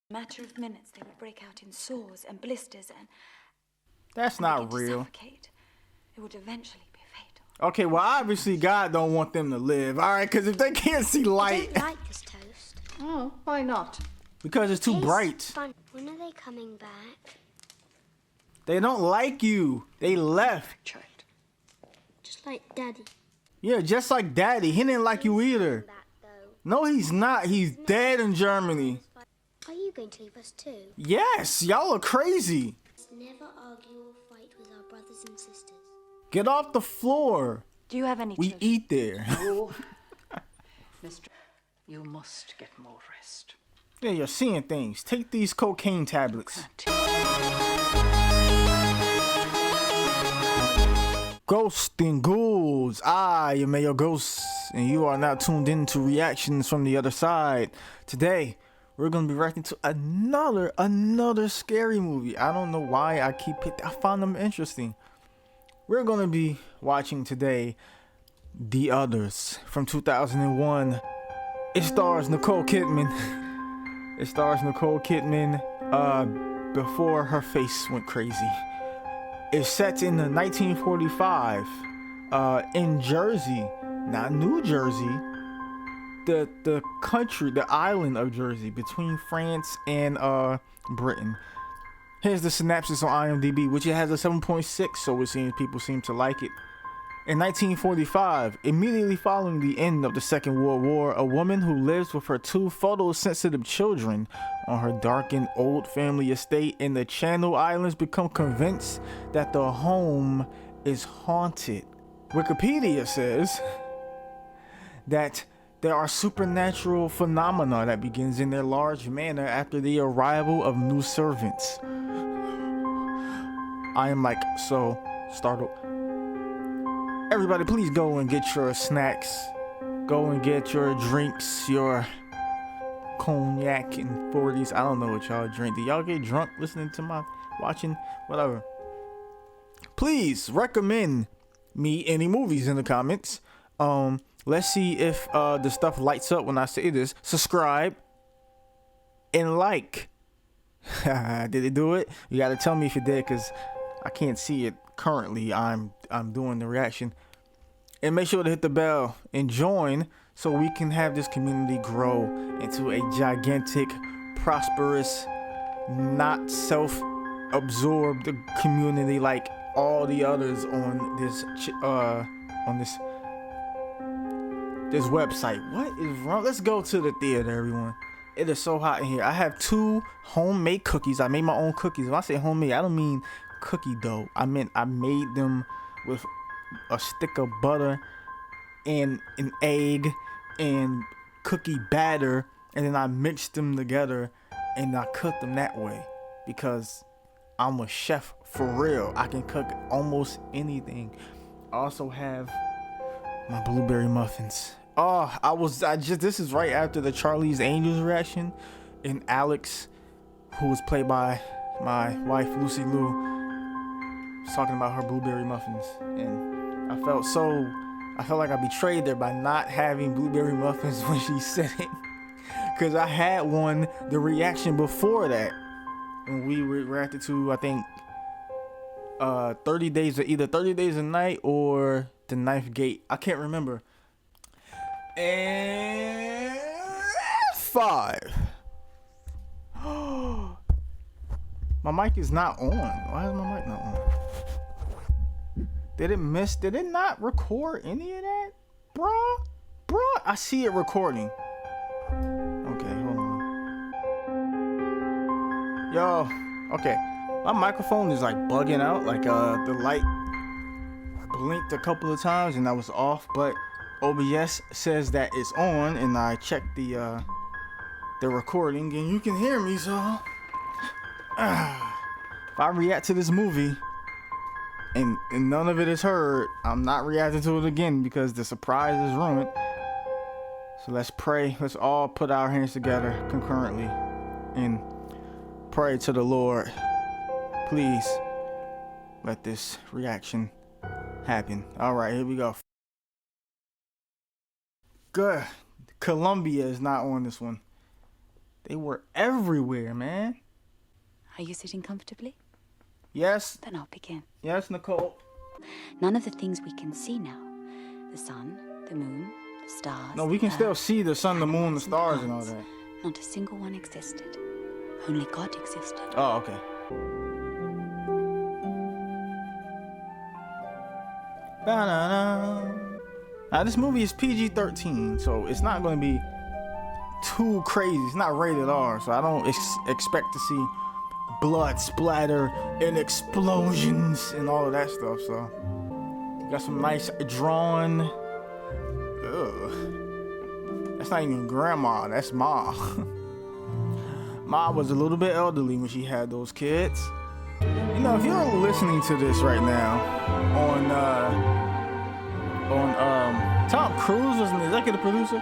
matter of minutes, they would break out in sores and blisters and... That's not real. Suffocate. It would eventually be fatal. Okay, well, obviously God don't want them to live, all right? Because if they can't see light... I don't like this toast. Oh, why not? Because it's too bright. Fun. When are they coming back? They don't like you. They left. Child. Just like Daddy. Yeah, just like Daddy. He didn't like you either. No, he's not. He's dead in Germany. Are you going to leave us too? Yes, y'all are crazy. Never argue or fight with our brothers and sisters. Get off the floor. Do you have any We children? eat there. Oh, Mister, you must get more rest. Yeah, you're seeing things. Take these cocaine tablets. Ghosts and ghouls. I am Ayo Ghost, and you are now tuned in to reactions from the other side. Today, we're gonna be reacting to another scary movie. I don't know why I keep it. I find them interesting. We're gonna be watching today The Others from 2001. It stars Nicole Kidman. It stars Nicole Kidman before her face went crazy. It's set in 1945 in Jersey, not New Jersey, the country, the island of Jersey, between France and Britain. Here's the synopsis on IMDb, which it has a 7.6, so it seems people seem to like it. In 1945, immediately following the end of the Second World War, a woman who lives with her two photosensitive children on her darkened old family estate in the Channel Islands become convinced that the home is haunted. Wikipedia says that there are supernatural phenomena that begins in their large manor after the arrival of new servants. I am like so startled. Everybody, please go and get your snacks. Go and get your drinks, your cognac and 40s. I don't know what y'all drink. Do y'all get drunk listening to my watching? Whatever. Please recommend me any movies in the comments. Let's see if the stuff lights up when I say this. Subscribe and like. Did it do it? You gotta tell me if it did, because I can't see it currently. I'm doing the reaction. And make sure to hit the bell and join so we can have this community grow into a gigantic, prosperous, not self-absorbed community like all the others on this this website. What is wrong? Let's go to the theater, everyone. It is so hot in here. I have 2 homemade cookies. I made my own cookies. When I say homemade, I don't mean cookie dough. I meant I made them with a stick of butter and an egg and cookie batter, and then I mixed them together and I cooked them that way because I'm a chef for real. I can cook almost anything. I also have my blueberry muffins. This is right after the Charlie's Angels reaction, and Alex, who was played by my wife Lucy Liu, was talking about her blueberry muffins, and I felt like I betrayed her by not having blueberry muffins when she said it, because I had one, the reaction before that, and we reacted to, I think, 30 days, either 30 Days a Night or The Ninth Gate. I can't remember. And 5. My mic is not on. Why is my mic not on? Did it not record any of that? Bruh, I see it recording. Okay, hold on. Yo, okay. My microphone is like bugging out. Like the light blinked a couple of times and I was off, but OBS says that it's on, and I checked the recording and you can hear me, so if I react to this movie and none of it is heard, I'm not reacting to it again because the surprise is ruined. So let's pray. Let's all put our hands together concurrently and pray to the Lord. Please let this reaction happen. All right, here we go. Good. Colombia is not on this one. They were everywhere, man. Are you sitting comfortably? Yes. Then I'll begin. Yes, Nicole. None of the things we can see now. The sun, the moon, the stars. No, we can still see the sun, the moon, the stars, and all plants. that. Not a single one existed. Only God existed. Oh, okay. Ba-na-na. Now, this movie is PG-13, so it's not going to be too crazy. It's not rated R, so I don't expect to see blood splatter and explosions and all of that stuff. So, got some nice drawn. Ugh. That's not even grandma. That's Ma. Ma was a little bit elderly when she had those kids. You know, if you're listening to this right now on Tom Cruise was an executive producer.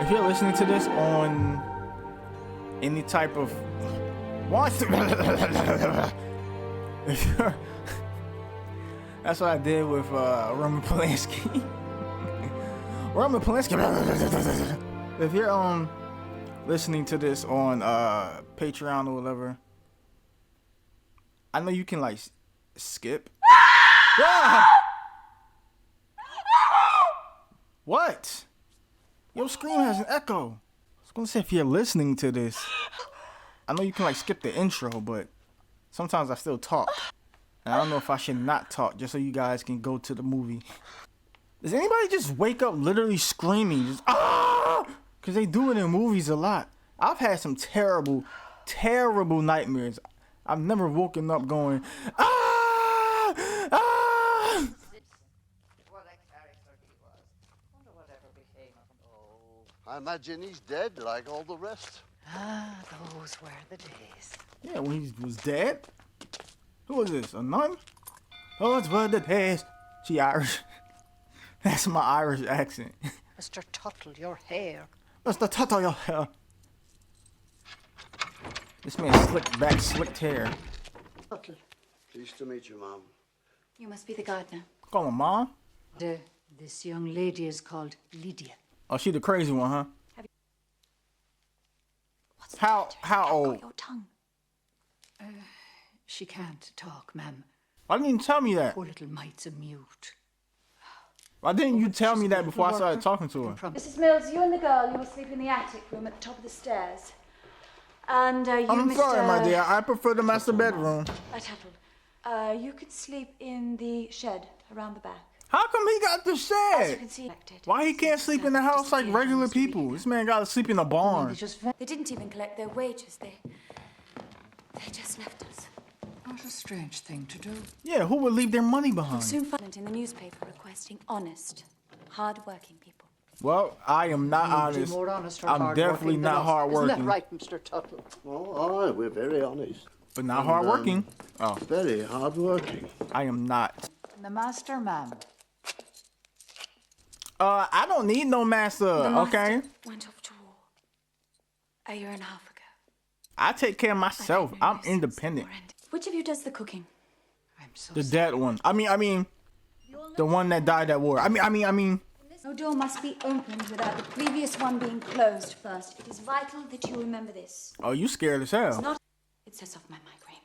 If you're listening to this on any type of if you're, that's what I did with Roman Polanski. Roman Polanski. If you're listening to this on Patreon or whatever, I know you can like skip. Yeah. What? Your scream has an echo. I was gonna say if you're listening to this, I know you can like skip the intro, but sometimes I still talk. And I don't know if I should not talk just so you guys can go to the movie. Does anybody just wake up literally screaming? Just ah! Cause they do it in movies a lot. I've had some terrible, terrible nightmares. I've never woken up going, ah! Ah! What a character he was. Wonder whatever became of him. Oh, I imagine he's dead like all the rest. Those were the days. Yeah, when he was dead. Who was this? A nun? Oh, it's for the days. She Irish. That's my Irish accent. Mr. Tuttle, your hair. Mr. Tuttle, your hair. This man slicked hair. Okay. Pleased to meet you, Mom. You must be the gardener. Call him Mom. This young lady is called Lydia. Oh, she the crazy one, huh? What's the How matter? You've old? got your tongue. She can't talk, ma'am. Why didn't you tell me that? Poor little mite's a mute. Why didn't you tell me that before I started talking to her? Mrs. Mills, you and the girl, you will sleep in the attic room at the top of the stairs. And you, I'm Mr. sorry, my dear. I prefer the master bedroom. Tuttle, you could sleep in the shed around the back. How come he got the As you shed? can see, Why he can't sleep in the house like regular people? This man gotta sleep in a barn. They didn't even collect their wages. They just left us. What a strange thing to do. Yeah, who would leave their money behind? Soon found in the newspaper requesting honest, hard-working people. Well, I am not Nobody honest. more honest or I'm hardworking definitely than not us. hardworking. Isn't that right, Mr. Tuttle? Oh, aye, we're very honest. But not hardworking. Oh, Very hardworking. I am not. The master, ma'am. I don't need no master, The master okay? went off to war a year and a half ago. I take care of myself. I I'm don't know since independent. the war ended. Which of you does the cooking? I'm so The sorry. dead one. I mean, the one that died at war. I mean. No door must be opened without the previous one being closed first. It is vital that you remember this. Oh, you scared as It's hell. not. It sets off my migraine.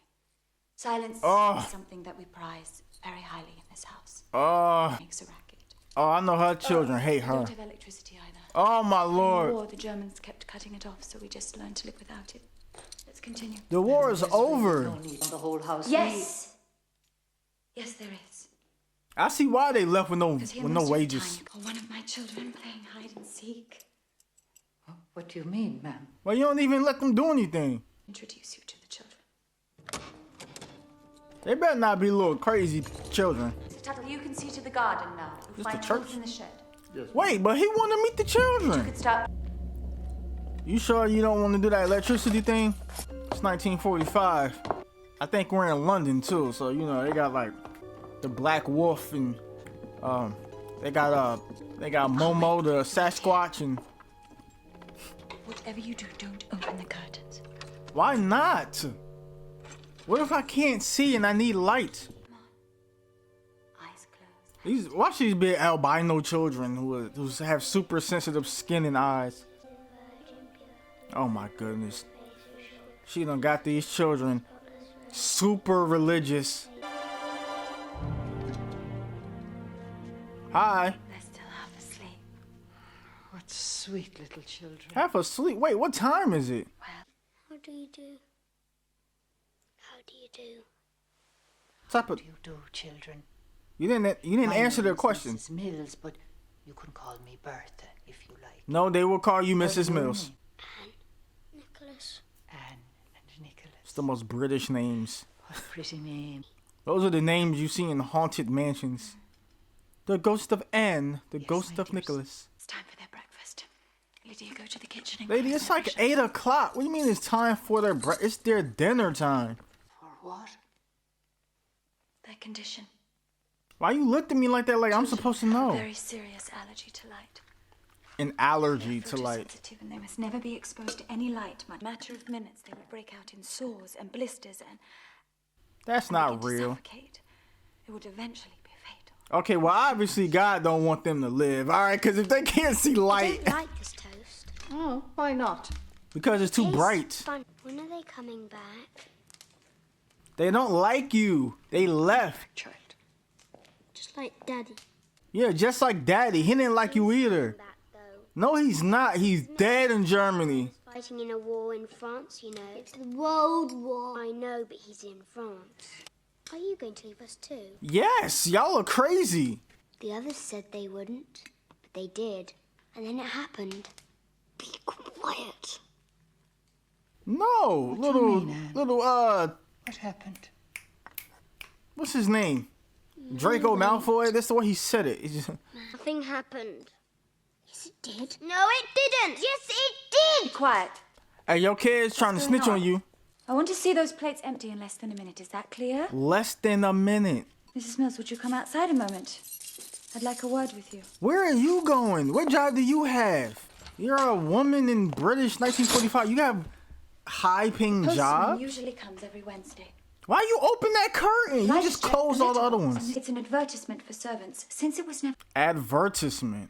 Silence Oh. is something that we prize very highly in this house. Oh, Makes a racket. I know her children hate We her. don't have electricity either. Oh my In the lord. war, the Germans kept cutting it off, so we just learned to live without it. Let's continue. The war is No over. need on the whole house. Yes. Yes, there is. I see why they left with no Because here with most no of the wages. time, or one of my children playing hide and seek. What do you mean, ma'am? Well, you don't even let them do anything. Introduce you to the children. They better not be little crazy children. Mr. Tuttle, you can see to the garden now. You'll This find the tools church? in the shed. Wait, but he want to meet the You children. could start. You sure you don't want to do that electricity thing? It's 1945. I think we're in London too, so you know they got like the Black Wolf and they got Momo the Sasquatch and Whatever you do, don't open the curtains. why not? What if I can't see and I need light? Eyes closed. Watch these big albino children who have super sensitive skin and eyes. Oh my goodness. She done got these children super religious. Hi. They're still half asleep. What sweet little children. Half asleep. Wait, what time is it? How do you do? How do you do? Type What of, do you do, children? you didn't My answer their name is question. Mrs. Mills, but you can call me Bertha if you like. No, they will call you What's Mrs. your Mills. name? Nicholas. Anne and Nicholas. It's the most British names. What a pretty name. Those are the names you see in haunted mansions. The ghost of Anne, the Yes, ghost my of dears. Nicholas. It's time for their breakfast. Lydia, go to the kitchen and Lady, grab it's their like refreshments. 8 o'clock. What do you mean it's time for their it's their dinner time? For what? Their condition. Why you looked at me like that like I'm supposed to A know? very serious allergy to light. An allergy They're to light. photosensitive and they must never be exposed to any light. In a matter of minutes, they would break out in sores and blisters and That's begin not to real. suffocate. It would eventually be fatal. Okay, well obviously God don't want them to live. All right, because if they can't see I light don't like this toast. Oh, why not? because it's too Tastes bright, fun. When are they coming back? they don't like you. They left. Child. Just like Daddy. Yeah, just like Daddy. He didn't like you either. Back though. No, he's not. He's dead in Germany. Fighting in a war in France, you know. It's the World War. I know, but he's in France. Are you going to leave us too? Yes, y'all are crazy. The others said they wouldn't, but they did. And then it happened. Be quiet. No, What do you mean, Anne? What happened? what's his name? Draco Malfoy. That's the way he said it. He's just- Nothing happened. Yes, it did. No, it didn't. Yes, it did. Be quiet. Hey, your kid's trying to What's snitch going on on? you. I want to see those plates empty in less than a minute. Is that clear? Less than a minute. Mrs. Mills, would you come outside a moment? I'd like a word with you. Where are you going? What job do you have? You're a woman in British 1945. You have high-paying Postman job. usually comes every Wednesday. Why you open that curtain? You Light just strip, close a all the little. other ones. It's an advertisement for servants. Since it was never... Advertisement.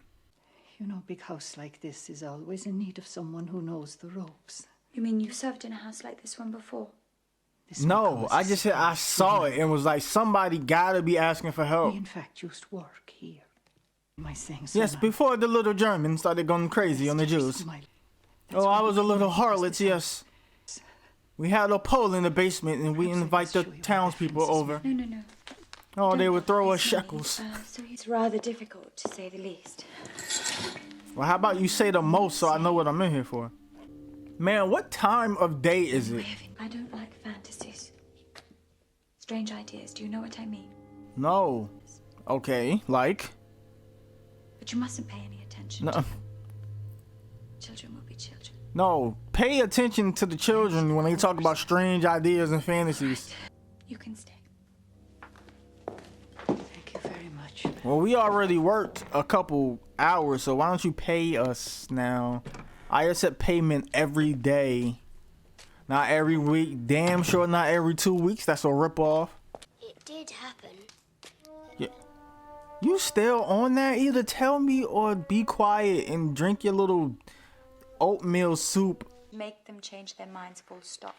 You know, a big house like this is always in need of someone who knows the ropes. You mean you served in a house like this one before? This No, one I goes- just said I saw it and was like, somebody gotta be asking for help. We, in fact, used to work here. Am I saying so? Yes, now? before the little Germans started going crazy on the Jews. My- Oh, I why was we a little call it harlot, this yes. We had a pole in the basement and we Perhaps I invite must the show you the townspeople differences. over. No. Oh, they Don't would throw us waste money. shekels. So it's rather difficult, to say the least. Well, how about you say the most so I know what I'm in here for? Man, what time of day is it? I don't like fantasies. Strange ideas, do you know what I mean? No. Okay, like? But you mustn't pay any attention No. to them. Children will be children. No, pay attention to the children when they talk about strange ideas and fantasies. You can stay. Thank you very much. Well, we already worked a couple hours, so why don't you pay us now? I accept payment every day. Not every week. Damn sure not every 2 weeks. That's a ripoff. It did happen. Yeah. You still on that? Either tell me or be quiet and drink your little oatmeal soup. Make them change their minds, full stop.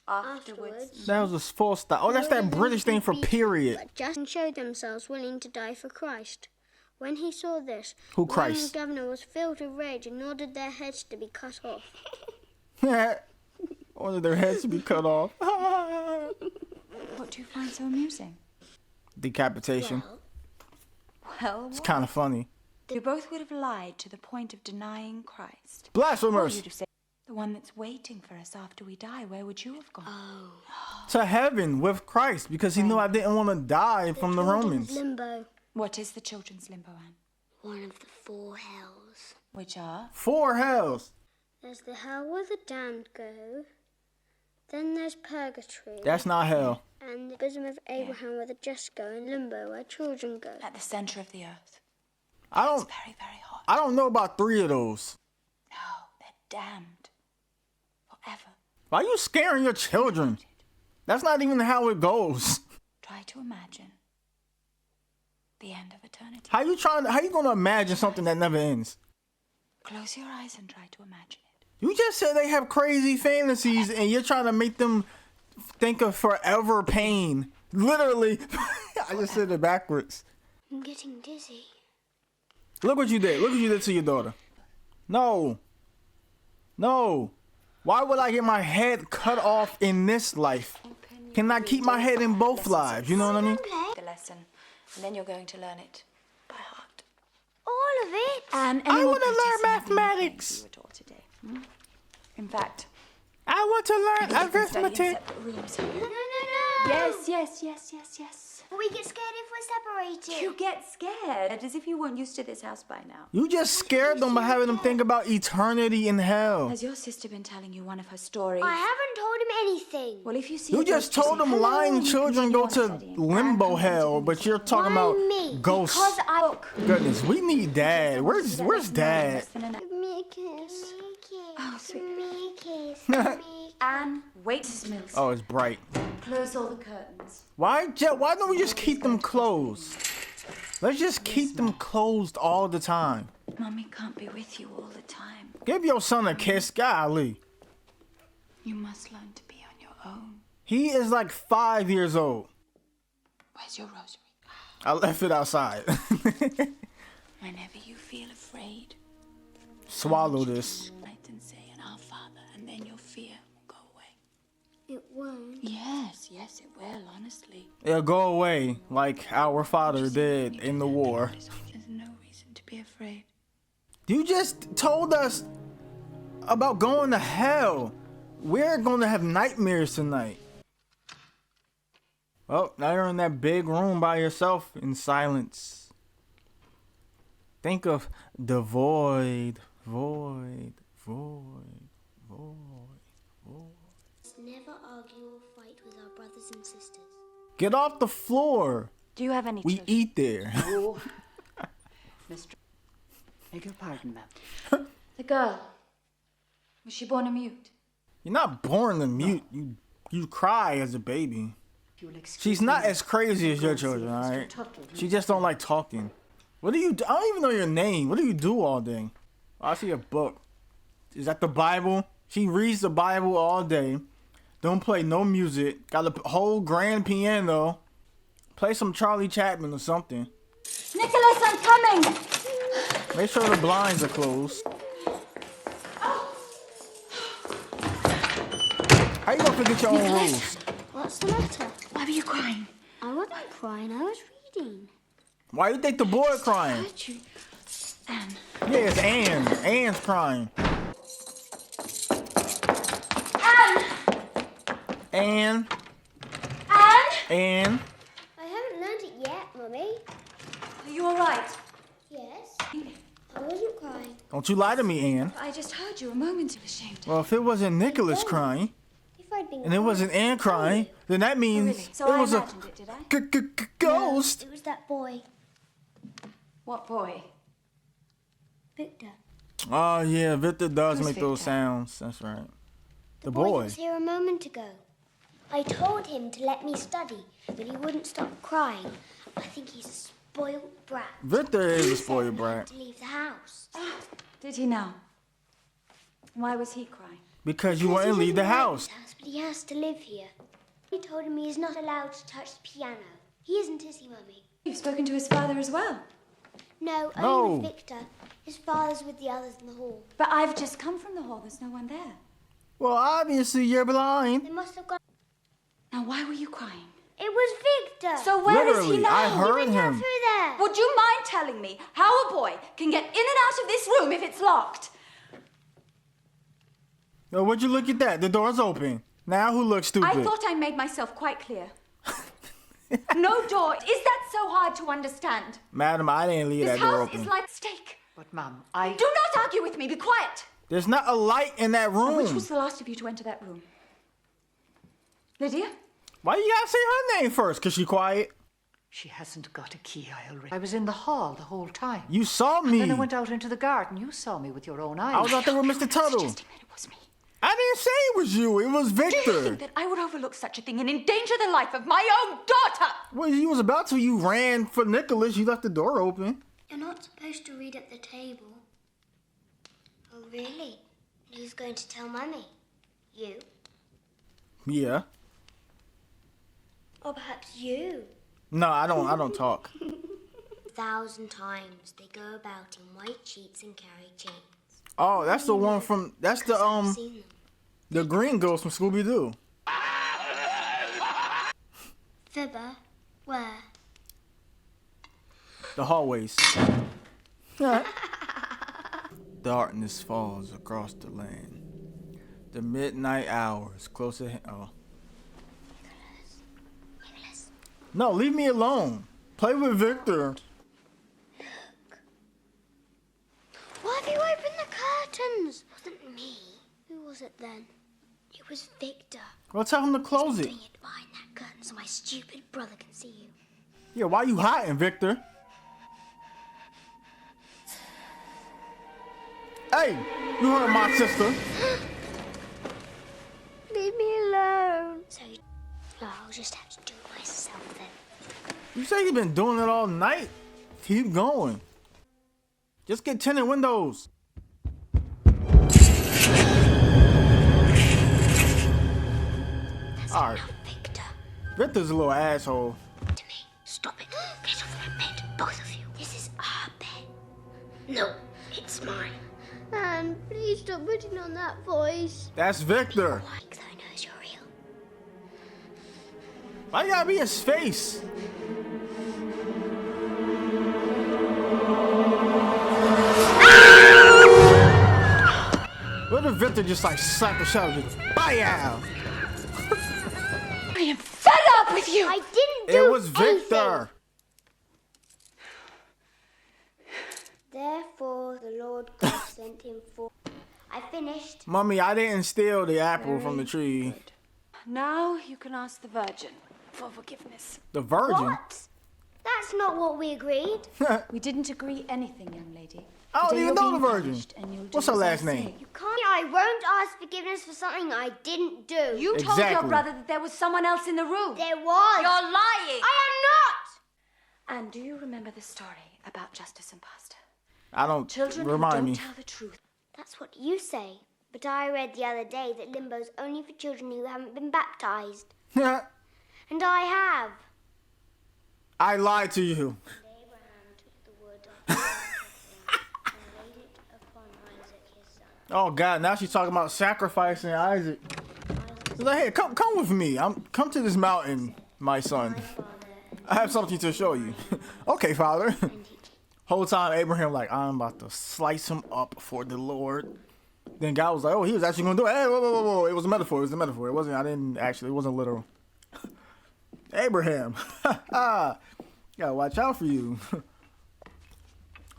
Afterwards. That was a full stop. Oh, that's that British thing for period. But just showed themselves willing to die for Christ. When he saw this, Who the Christ? Roman governor was filled with rage and ordered their heads to be cut off. Ordered their heads to be cut off. What do you find so amusing? Decapitation. Well, It's kind of funny. you both would have lied to the point of denying Christ. Or Blasphemers. you'd have said, the one that's waiting for us after we die, where would you have gone? To heaven with Christ because he knew I didn't want to die from the Romans. Limbo. What is the children's limbo, Anne? One of the four hells. Which are? 4 hells. There's the hell where the damned go. Then there's purgatory. That's not hell. And the bosom of Abraham where the just go, and limbo where children go. At the center of the earth. I It's don't very, very hot. I don't know about 3 of those. No, they're damned. Forever. Why are you scaring your children? That's not even how it goes. Try to imagine the end of eternity. How you gonna imagine something that never ends? Close your eyes and try to imagine it. You just said they have crazy fantasies and you're trying to make them think of forever pain. Literally. I just said it backwards. I'm getting dizzy. Look what you did. Look what you did to your daughter. No. No. Why would I get my head cut off in this life? Can I keep my head in both lives? You know what I mean? The lesson, and then you're going to learn it by heart. All of it? And I want to learn mathematics. You were taught today. In fact, I want to learn you can study in arithmetic. separate rooms. No. Yes. Will we get scared if we're separated? You get scared, as if you weren't used to this house by now. You just scared them by having them think about eternity in hell. Has your sister been telling you one of her stories? I haven't told him anything. Well, if you see You a just ghost, told say them hello, lying and children continue go on to studying. limbo And hell, but you're talking about me? ghosts. Because I... Goodness, we need Dad. Where's Dad? Give me a kiss. Oh, sweet. Give me a kiss. Give me Anne, wait, Mrs. Mills. Oh, it's bright. Close all the curtains. Why don't we just keep them closed? Let's just keep them closed all the time. Mummy can't be with you all the time. Give your son a kiss, golly. You must learn to be on your own. He is like 5 years old. Where's your rosary? I left it outside. Whenever you feel afraid, Swallow this. write and say an Our Father, and then your fear will go away. It won't. Yes, it will, honestly. It'll go away like our father did in the war. There's no reason to be afraid. You just told us about going to hell. We're going to have nightmares tonight. Well, now you're in that big room by yourself in silence. Think of the void, void, void, void, void. Let's never argue or fight with our brothers and sisters. Get off the floor. Do you have any We children? eat there. Oh, Mr. Beg your pardon, ma'am. The girl. Was she born a mute? You're not born to mute. You cry as a baby. You'll excuse She's me, not ma'am. as crazy as your children, Mr. alright? Tuttle. She just don't like talking. What do you do? I don't even know your name. What do you do all day? Oh, I see a book. Is that the Bible? She reads the Bible all day. Don't play no music. Got a whole grand piano. Play some Charlie Chaplin or something. Nicholas, I'm coming! Make sure the blinds are closed. How you gonna forget your own rules? What's the matter? Why were you crying? I wasn't crying, I was reading. Why you think the boy crying? Hurt you. Anne. Yeah, it's Anne. Anne's crying. Anne. Anne. I haven't learned it yet, Mummy. Are you all right? Yes. I wasn't crying. Don't you lie to me, Anne. I just heard you a moment ashamed. Well, if it wasn't Nicholas crying, If I'd been and it wasn't Anne crying, then that means Really? So it I was a imagined it, did I? ghost. It was that boy, What boy? Victor. Oh, yeah, Victor does Who's make those Victor? sounds. That's right. The Boy that boy. was here a moment ago. I told him to let me study, but he wouldn't stop crying. I think he's a spoiled brat. Victor is He a said spoiled we had brat. to leave the house. Did he now? Why was he crying? Because you Because he wouldn't leave the doesn't like house. this house, but he has to live here. He told him he is not allowed to touch the piano. He isn't, is he, Mummy? You've spoken to his father as well. No, No. only with Victor. His father's with the others in the hall. But I've just come from the hall. There's no one there. Well, obviously you're blind. They must have gone. Now, why were you crying? It was Victor. So where is he Literally, now? I heard went down him. through there. Would you mind telling me how a boy can get in and out of this room if it's locked? Oh, would you look at that? The door's open. Now who looks stupid? I thought I made myself quite clear. No door. Is that so hard to understand? Madam, I didn't leave This that door house open. is like steak. But, ma'am, I... Do not argue with me. Be quiet. There's not a light in that room. Which was the last of you to enter that room? Lydia? Why you gotta say her name first? Cause she quiet. She hasn't got a key, I'll ring. I was in the hall the whole time. You saw me. Then I went out into the garden. You saw me with your own eyes. I was out there with Mr. Tuttle. Suggesting that it was me. I didn't say it was you. It was Do you Victor. think that I would overlook such a thing and endanger the life of my own daughter? Well, you was about to. You ran for Nicholas. You left the door open. You're not supposed to read at the table. Oh, really? Who's going to tell Mummy? You? Yeah. Or perhaps you? No, I don't talk. 1,000 times they go about in white sheets and carry chains. Oh, that's the one from, that's Because I've the seen them. the green ghost from Scooby-Doo. Fibber, where? The hallways. Darkness falls across the land. The midnight hours close at hand. Oh. Nicholas. No, leave me alone. Play with Victor. Why have you opened the curtains? It wasn't me. Who was it then? It was Victor. Well, tell him to close it. Doing it behind that curtain so my stupid brother can see you. Yeah, why you hiding, Victor? Hey, you heard my sister. Leave me alone. So, I'll just have to do it myself then. You say you've been doing it all night? Keep going. Just get tinted windows. That's All right. not Victor. Victor's a little asshole. To me. Stop it. Get off that bed, both of you. This is our bed. No, it's mine. Anne, please stop putting on that voice. That's Victor. Like though knows you're real. Why you gotta be his face? What if Victor just like slap the shot of you? Bye. I am fed up with you! I didn't do It was Victor. anything. Therefore, the Lord God sent him forth. I finished. Mommy, I didn't steal the apple from the tree. Now you can ask the Virgin for forgiveness. The virgin? What? That's not what we agreed. We didn't agree anything, young lady. I don't Today even you're know the being virgin. punished and you'll do What's her as I last name? say. You can't. I won't ask forgiveness for something I didn't do. You told your Exactly. brother that there was someone else in the room. There was. You're lying. I am not. And do you remember the story about justice and pasta? I don't. Children who Remind don't me. tell the truth. That's what you say. But I read the other day that limbo's only for children who haven't been baptized. And I have. I lied to you. Abraham took the wood of the and laid it upon Isaac his son. Oh God! Now she's talking about sacrificing Isaac. She's like, hey, come with me. Come to this mountain, my son. I have something to show you. Okay, Father. Whole time Abraham like, I'm about to slice him up for the Lord. Then God was like, oh, he was actually gonna do it. Hey, whoa. It was a metaphor. It was a metaphor. It wasn't. I didn't actually. It wasn't literal. Abraham. Gotta watch out for you.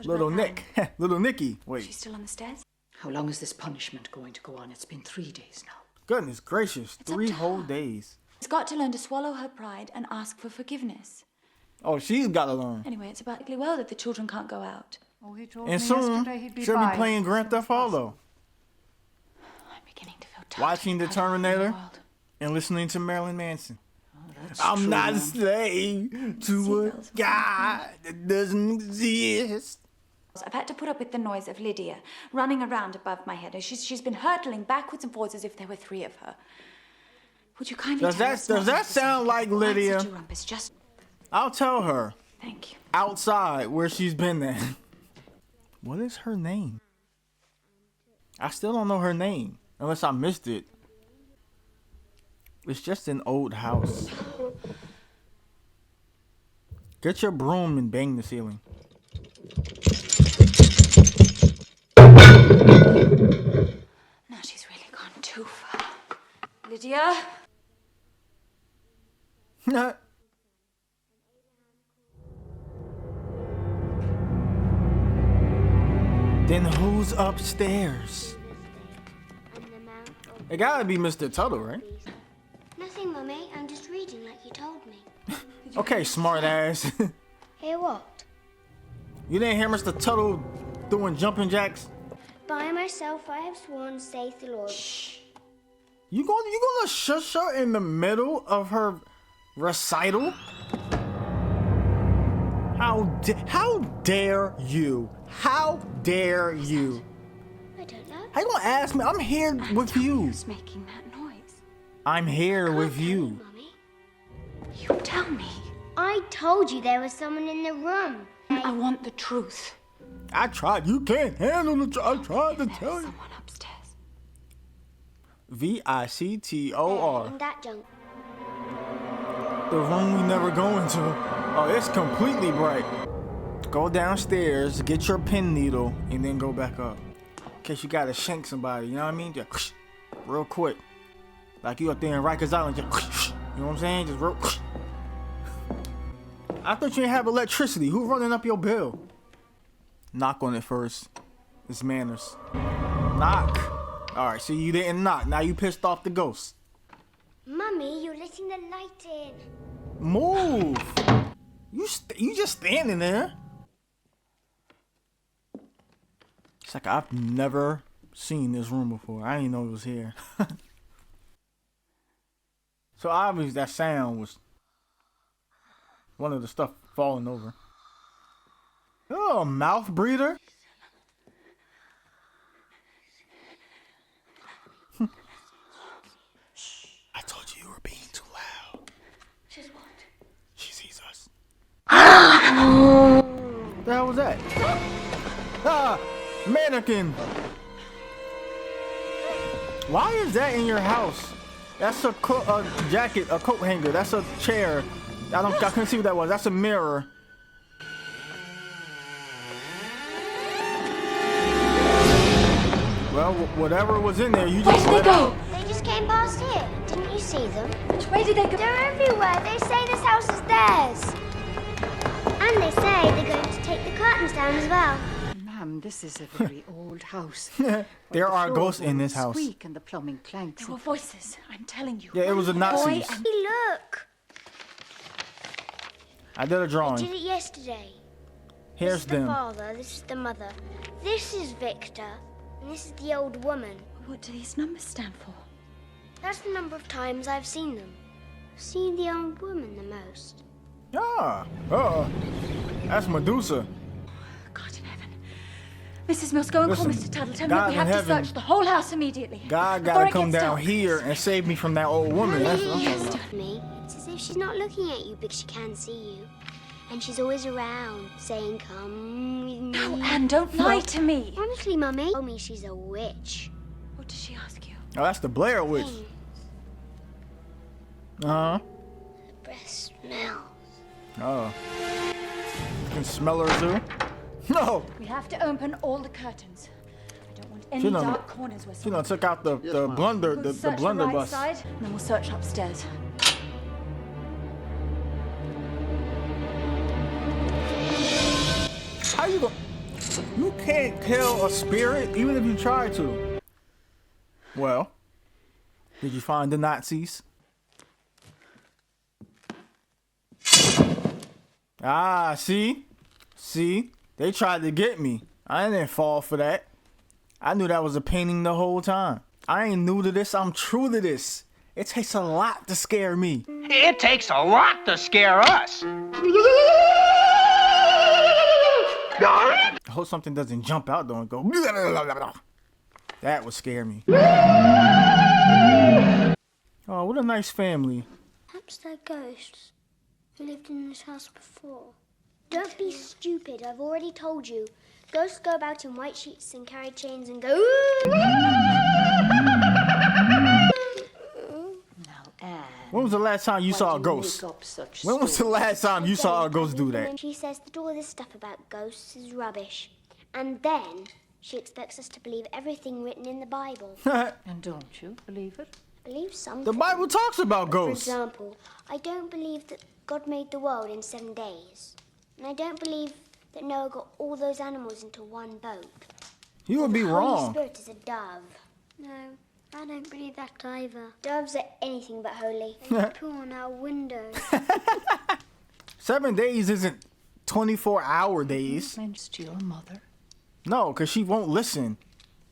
Little Nick. Little Nicky. Wait. She's still on the stairs? How long is this punishment going to go on? It's been 3 days now. Goodness gracious. It's up 3 to whole her. days. She's got to learn to swallow her pride and ask for forgiveness. Oh, she's gotta learn. Anyway, it's about well that the children can't go out. Oh, he told And me soon yesterday he'd be she'll be by playing as Grand soon as Theft Auto, I'm beginning to feel tired. watching The Terminator, and listening to Marilyn Manson. I'm not a slave to a God that doesn't exist. I've had to put up with the noise of Lydia running around above my head. She's been hurtling backwards and forwards as if there were 3 of her. Would you kindly Does tell that- us not does that to say sound like why Lydia? such a rumpus? Just I'll tell her thank you. outside where she's been at. What is her name? I still don't know her name, unless I missed it. It's just an old house. Get your broom and bang the ceiling. Now she's really gone too far. Lydia? Then who's upstairs? And the mount of It gotta be Mr. Tuttle, right? beast. Nothing, Mummy. I'm just reading like you told me. Okay, smart ass. Hear what? You didn't hear Mr. Tuttle doing jumping jacks? By myself I have sworn, saith the Lord. You gonna shush her in the middle of her recital? How dare you? How dare you? I don't know. How you gonna ask me? I'm here with you. Who's making that noise? I'm here with you. Mummy. You tell me. I told you there was someone in the room. I want the truth. I tried. You can't handle the truth. I tried to There's tell you. someone upstairs. VICTOR. In that junk. The room we never go into. Oh, it's completely bright. Go downstairs, get your pin needle, and then go back up. In case you gotta shank somebody, you know what I mean? Just real quick. Like you up there in Rikers Island, just you know what I'm saying? Just real. I thought you didn't have electricity. Who running up your bill? Knock on it first. It's manners. Knock. Alright, so you didn't knock. Now you pissed off the ghost. Mummy, you're letting the light in. Move! You just standing there. It's like I've never seen this room before. I didn't know it was here. So obviously that sound was one of the stuff falling over. Oh, a mouth breather? I told you were being too loud. She's what? She sees us. What the hell was that? Ah! Mannequin! Why is that in your house? That's a jacket, a coat hanger. That's a chair. I couldn't see what that was. That's a mirror. Well, whatever was in there, you just Where did they go? They just came past here. Didn't you see them? Which way did they go? They're everywhere. They say this house is theirs. And they say they're going to take the curtains down as well. Ma'am, this is a very old house. There are ghosts in this house. Squeak and the plumbing clanks. There were voices, I'm telling you. Yeah, it was the Nazis. Boy and Hey, look. I did a I drawing. did it yesterday. Here's This is the them. father, this is the mother. This is Victor, and this is the old woman. what do these numbers stand for? That's the number of times I've seen them. I've seen the old woman the most. Ah, that's Medusa. God in heaven. Mrs. Mills, go and Listen, call Mr. Tattletale. God We in have to heaven. search the whole house immediately. God before gotta it come gets down dark. here and save me from that old woman. That's what I'm talking about. Me, it's as if she's not looking at you because she can see you. And she's always around, saying, come with me. No, Anne, don't lie to me. Honestly, Mummy, told me she's a witch. What does she ask you? Oh, that's the Blair Witch. Hey, Uh-huh. the breath smells. Oh. You can smell her too? No! We have to open all the curtains. I don't want any She done- dark corners where She someone... done took out the blunder, We'll the search blunder right bus. side, and then we'll search upstairs. How you going? You can't kill a spirit even if you try to. Well, did you find the Nazis? Ah, see? See? They tried to get me. I didn't fall for that. I knew that was a painting the whole time. I ain't new to this. I'm true to this. It takes a lot to scare me. It takes a lot to scare us. I hope something doesn't jump out though and go. That would scare me. Oh, what a nice family. Perhaps they're ghosts who lived in this house before. Don't be stupid, I've already told you. Ghosts go about in white sheets and carry chains and go. Now, Anne. When was the last time you saw a ghost? When was the last time you saw a ghost do that? She says that all this stuff about ghosts is rubbish. And then she expects us to believe everything written in the Bible. And don't you believe it? I believe something. The Bible talks about For ghosts. example, I don't believe that God made the world in 7 days. And I don't believe that Noah got all those animals into one boat. You would be The Holy wrong. Spirit is a dove. No, I don't believe that either. Doves are anything but holy. They poo on our windows. 7 days isn't 24-hour days. Mentions to your mother. No, because she won't listen.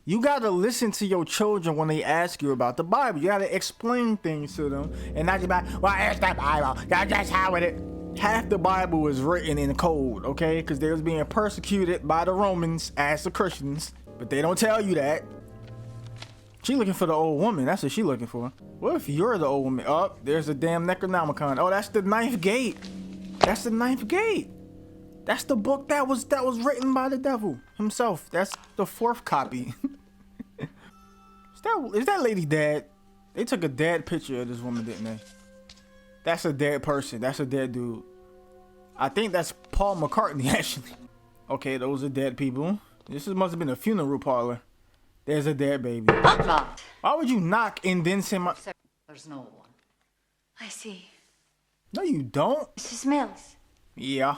You gotta listen to your children when they ask you about the Bible. You gotta explain things to them. And not just be like, well, it's the Bible. That's just how it is. Half the Bible is written in code, okay? Because they was being persecuted by the Romans as the Christians. But they don't tell you that. She looking for the old woman. That's what she looking for. What if you're the old woman? Oh, there's a damn Necronomicon. Oh, that's the 9th gate. That's the 9th gate. That's the book that was written by the devil himself. That's the 4th copy. Is that lady dead? They took a dead picture of this woman, didn't they? That's a dead person. That's a dead dude. I think that's Paul McCartney, actually. Okay, those are dead people. This must have been a funeral parlor. There's a dead baby. Locked. Why would you knock and then send my... There's no one. I see. No, you don't. Mrs. Mills. Yeah.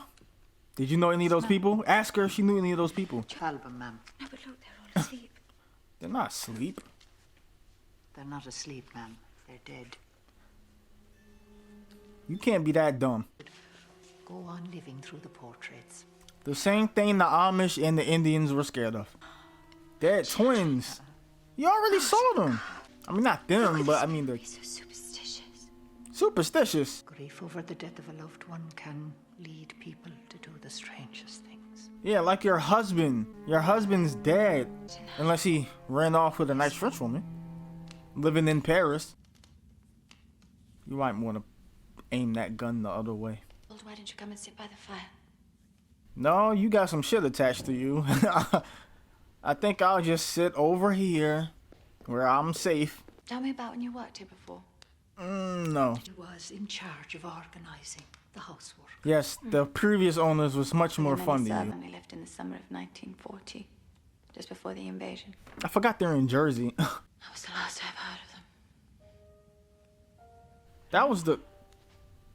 Did you know any of those people? Ask her if she knew any of those people. Calvin, ma'am. No, but look, they're all asleep. They're not asleep. They're not asleep, ma'am. They're dead. You can't be that dumb. Go on living through the portraits. The same thing the Amish and the Indians were scared of. Dead twins. You already saw them. I mean, not them, but I mean the... So superstitious. Superstitious. Grief over the death of a loved one can lead people to do the strangest things. Yeah, like your husband. Your husband's dead. Unless he ran off with a nice French woman. Living in Paris. You might want to aim that gun the other way. Why don't you come and sit by the fire? No, you got some shit attached to you. I think I'll just sit over here where I'm safe. Tell me about when you worked here before. No. He was in charge of organising the housework. Yes, the previous owners was much more fun than you. We left in the summer of 1940, just before the invasion. I forgot they're in Jersey. That was the last I've heard of them.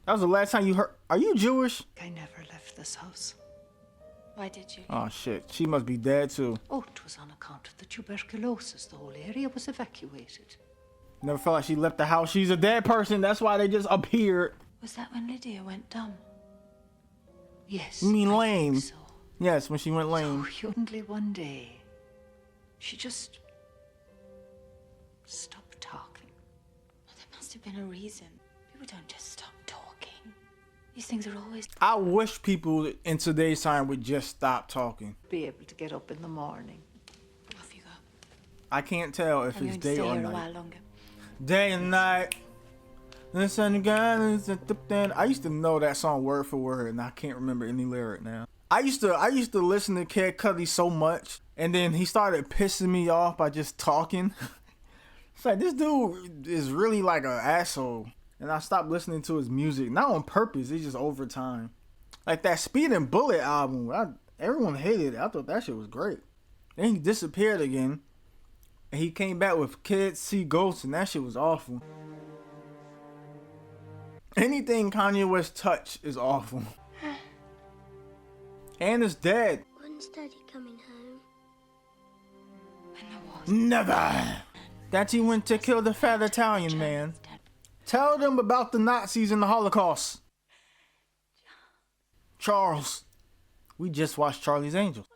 That was the last time you heard. Are you Jewish? I never left this house. Why did you? Oh shit, she must be dead too. Oh, it was on account of the tuberculosis. The whole area was evacuated. Never felt like she left the house. She's a dead person. That's why they just appeared. Was that when Lydia went dumb? Yes. You mean I lame? think so. Yes, when she went lame. So suddenly one day, she just stopped talking. Well, there must have been a reason. People don't just stop talking. These things are always... I wish people in today's time would just stop talking. Be able to get up in the morning. Off you go. I can't tell if I'm it's going to day stay or here a night. while longer. Day and night. Listen again. I used to know that song word for word, and I can't remember any lyric now. I used to listen to Kid Cudi so much, and then he started pissing me off by just talking. It's like, this dude is really like an asshole. And I stopped listening to his music, not on purpose, it's just over time. Like that Speed and Bullet album, everyone hated it. I thought that shit was great. Then he disappeared again, and he came back with Kids See Ghosts, and that shit was awful. Anything Kanye West touch is awful. And it's dead. When's Daddy coming home? When the war's... Never. That he went to kill the fat Italian man. Tell them about the Nazis and the Holocaust. Charles. We just watched Charlie's Angels.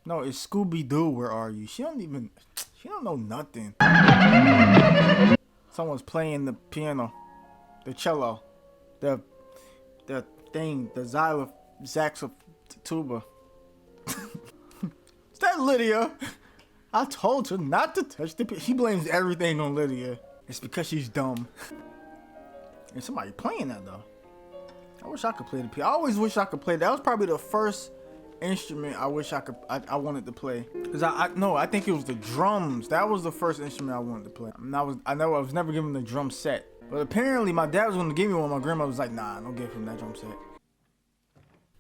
No, it's Scooby-Doo, where are you? She don't know nothing. Someone's playing the piano, the cello, the thing, the sax of tuba. Is that Lydia? I told her not to touch the piano. She blames everything on Lydia. It's because she's dumb. And somebody playing that though. I wish I could play the piano. I always wish I could play. That was probably the first instrument I wish I wanted to play. Cause I think it was the drums. That was the first instrument I wanted to play. And I was never given the drum set. But apparently my dad was going to give me one. My grandma was like, nah, don't give him that drum set.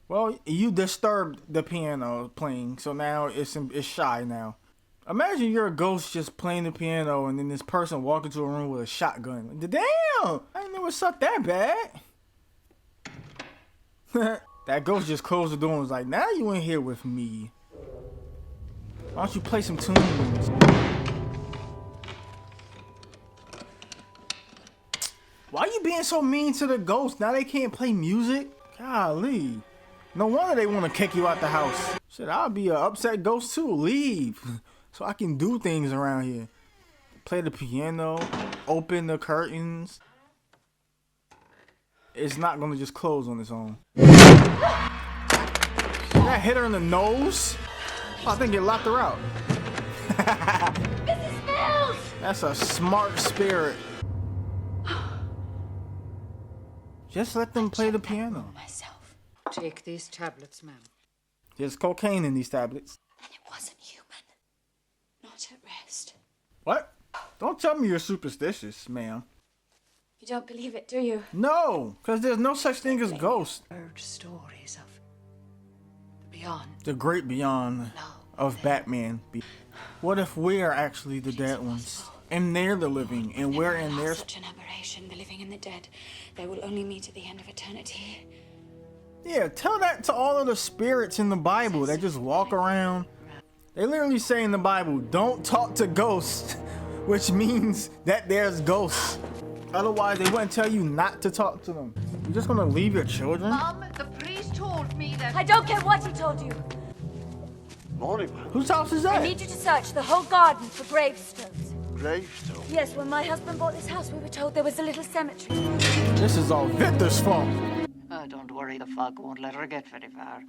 Well, you disturbed the piano playing, so now it's shy now. Imagine you're a ghost just playing the piano, and then this person walk into a room with a shotgun. Damn! I didn't know it sucked that bad. That ghost just closed the door and was like, now you in here with me. Why don't you play some tunes? Why you being so mean to the ghost? Now they can't play music? Golly. No wonder they want to kick you out the house. Shit, I'll be an upset ghost too. Leave. So I can do things around here. Play the piano. Open the curtains. It's not going to just close on its own. Did that hit her in the nose? I think it locked her out. Mrs. Mills! That's a smart spirit. Just let them play the piano. Myself. Take these tablets, ma'am. There's cocaine in these tablets. Then it wasn't human. Not at rest. What? Don't tell me you're superstitious, ma'am. You don't believe it, do you? No, because there's no such thing as ghosts. Heard stories of the beyond. The great beyond of Batman. What if we are actually the dead ones? And they're the living, and we're in their... Such an aberration, the living and the dead. They will only meet at the end of eternity. Yeah, tell that to all of the spirits in the Bible that just walk around. They literally say in the Bible, don't talk to ghosts, which means that there's ghosts. Otherwise, they wouldn't tell you not to talk to them. You're just gonna leave your children? Mum, the priest told me that... I don't care what he told you. Morning, ma'am. Whose house is that? I need you to search the whole garden for gravestones. Gravestone. Yes, when my husband bought this house, we were told there was a little cemetery. This is all Victor's fault. Oh, don't worry, the fog won't let her get very far.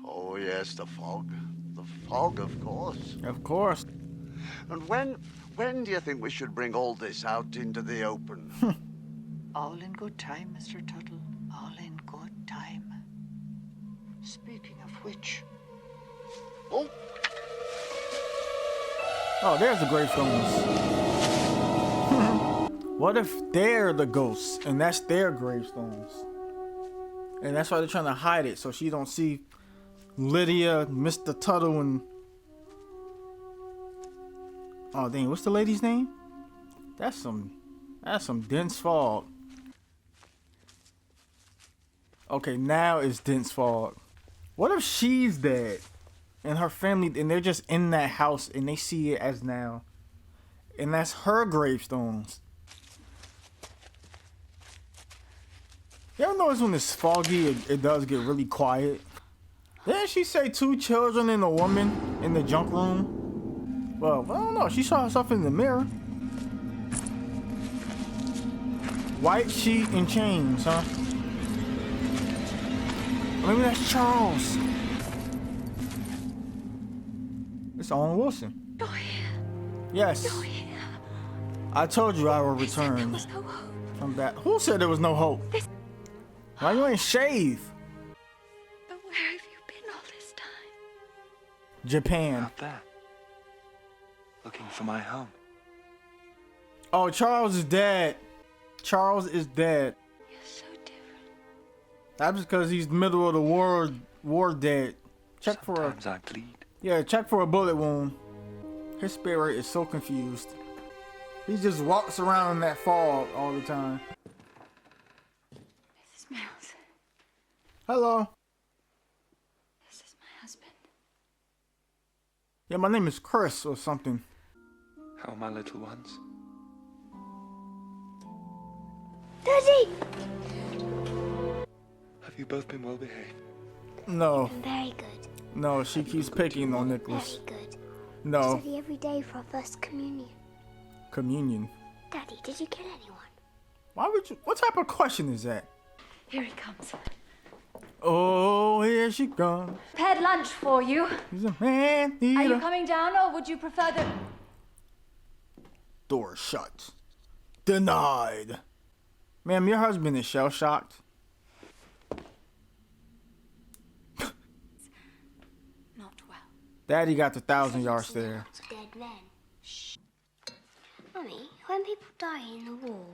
Oh, yes, the fog. The fog, of course. Of course. And when do you think we should bring all this out into the open? All in good time, Mr. Tuttle. All in good time. Speaking of which... Oh, Oh, there's the gravestones. What if they're the ghosts and that's their gravestones? And that's why they're trying to hide it so she don't see Lydia, Mr. Tuttle, and... Oh, dang, what's the lady's name? That's some dense fog. Okay, now it's dense fog. What if she's dead? And her family, and they're just in that house, and they see it as now. And that's her gravestones. You ever notice when it's foggy, it does get really quiet? Didn't she say 2 children and a woman in the junk room? Well, I don't know. She saw herself in the mirror. White sheet and chains, huh? Maybe that's Charles. It's Owen Wilson. You're here. Yes. You're here. I told you I will return There was no hope. from that. Who said there was no hope? Why you ain't shave? But where have you been all this time? Japan. Out there. Looking for my home. Oh, Charles is dead. Charles is dead. You're so different. That's because he's middle of the war dead. Check for a... Sometimes I bleed. Yeah, check for a bullet wound. His spirit is so confused. He just walks around in that fog all the time. Mrs. Mills, Hello. this is my husband. Yeah, my name is Chris or something. How are my little ones? Daddy! Have you both been well behaved? No, Very good. no, she keeps picking on Nicholas. Very good. No, Study every day for our first communion. communion. Daddy, did you kill anyone? Why would you? What type of question is that? Here he comes. Oh, here she comes. Prepared lunch for you. He's a man Are you eater. coming down, or would you prefer the... Door shut. Denied. Ma'am, your husband is shell-shocked. Not well. Daddy got the 1,000-yard stare. Dead men. Shh. Mummy, when people die in the war,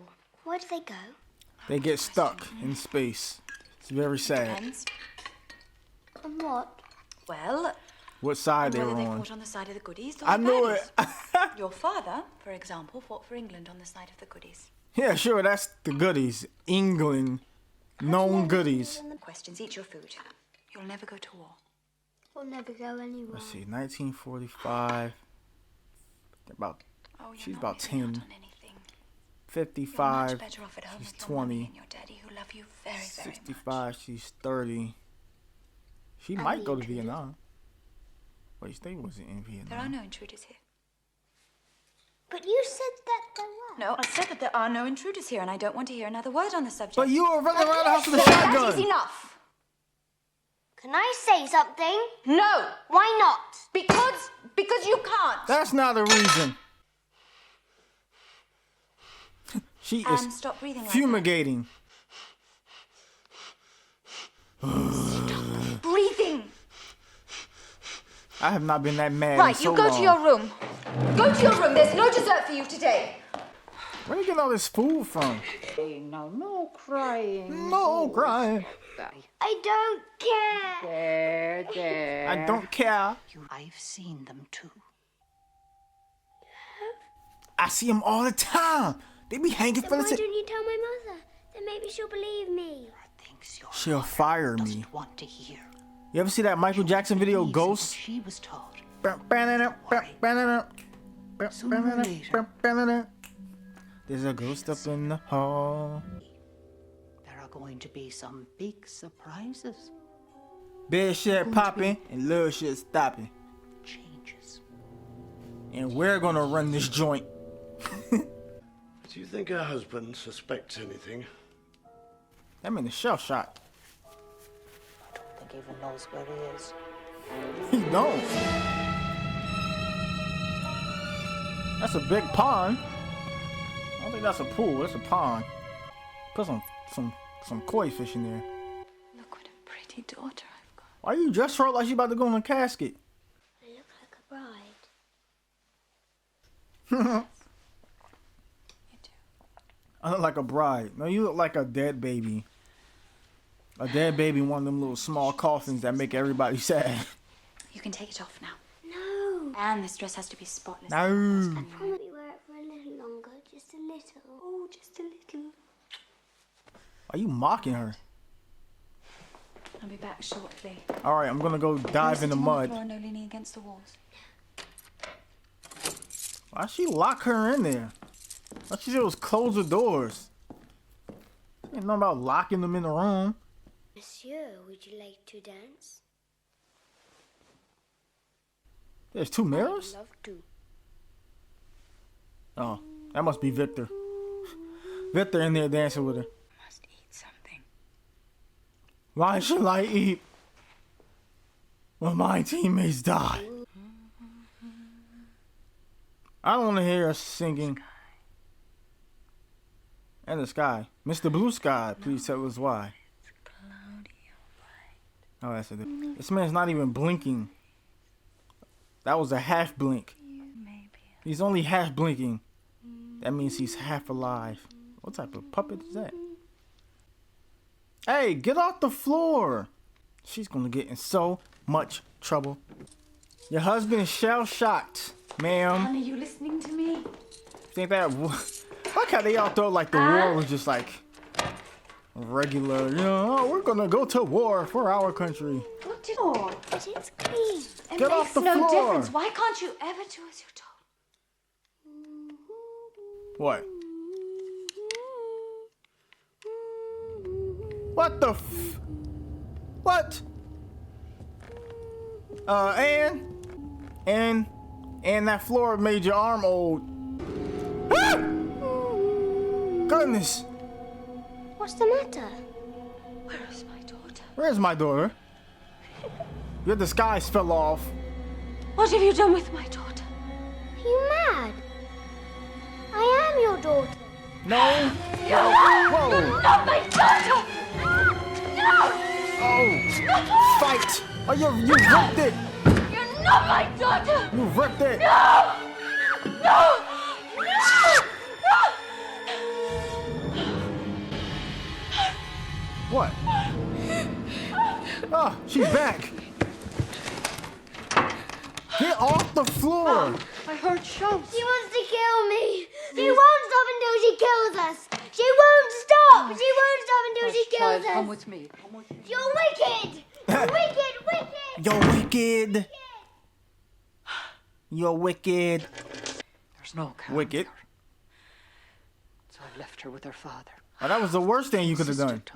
where do they go? They get stuck in space. It's very sad. Depends. And what? Well, What side they whether were they on. fought on the side of the goodies or I the knew baddies. it. Your father, for example, fought for England on the side of the goodies. Yeah, sure, that's the goodies. England. Known goodies. Questions, eat your food. You'll never go to war. We'll never go anywhere. Let's see, 1945. About Oh, you're She's not about missing out 10. on anything. You're 55. much better off at home She's with your mummy 20. and your daddy who love you very, very much. 65. She's 30. She Are might we go to intruders? Vietnam. Wait, they wasn't in Vietnam. There are no intruders here. But you said that there were. No, I said that there are no intruders here, and I don't want to hear another word on the subject. But you were running around the house with a That shotgun. is enough. Can I say something? No! Why not? Because you can't! That's not a reason. She is Stop breathing like fumigating. that. Breathing! I have not been that mad Right, in so you go long. to your room. Go to your room. There's no dessert for you today. Where are you getting all this food from? Hey, now, no crying. No crying. I don't care. There. I don't care. I've seen them too. I see them all the time. They be hanging Then from why the... don't you tell my mother? Then maybe she'll believe me. Things your She'll mother fire me. doesn't want to hear. You ever see that Michael Jackson video, Believes in Ghost? what she was taught. There's a ghost up in the hall. There are going to be some big surprises. Bed shit popping and little shit stopping. Changes. And we're gonna run this joint. Do you think her husband suspects anything? I mean, the shell shot. I don't think he even knows where he is. He don't. That's a big pond. I don't think that's a pool. That's a pond. Put some koi fish in there. Look what a pretty daughter I've got. Why you dressed her up like she about to go in a casket? I look like a bride. You do. I look like a bride. No, you look like a dead baby. A dead baby in one of them little small coffins that make everybody sad. You can take it off now. No. And this dress has to be spotless. No. Promise me wear it for a little longer, just a little. Oh, just a little. Are you mocking her? I'll be back shortly. All right, I'm gonna go dive in the Sitting on mud. floor, no leaning against the walls. Why'd she lock her in there? All she did was close the doors. Ain't nothing about locking them in the room. Monsieur, would you like to dance? There's two mirrors? I'd love to. Oh, that must be Victor. Victor in there dancing with her. Must eat something. Why should I eat when my teammates die? I don't want to hear us singing. And the sky. Mr. Blue Sky, please tell us why. Oh, that's it. This man's not even blinking. That was a half blink. He's only half blinking. That means he's half alive. What type of puppet is that? Hey, get off the floor. She's gonna get in so much trouble. Your husband is shell-shocked, ma'am. Honey, you listening to me? Think that... Like how they all thought like the war was just like... regular, you know, oh, we're gonna go to war for our country. What did... Oh, But it's clean. it Get makes off the no floor. difference. Why can't you ever do as you're told? What? What the f... What? And that floor made your arm old. Ah! Goodness. What's the matter? Where is my daughter? Where's my daughter? Your disguise fell off. What have you done with my daughter? Are you mad? I am your daughter. No. Whoa. Not my daughter! No! Oh. Fight. Oh, you ripped it. You're not my daughter! You ripped it. No! No! What? Oh, she's back. Get off the floor. I heard shouts. She wants to kill me. She won't stop until she kills us. She won't stop. She won't stop until she Child, kills come us. with me. Come with me. You're wicked. You're wicked, wicked. You're wicked. You're wicked. There's no calm Wicked. there. So I left her with her father. Oh, that was the worst thing you could have done. It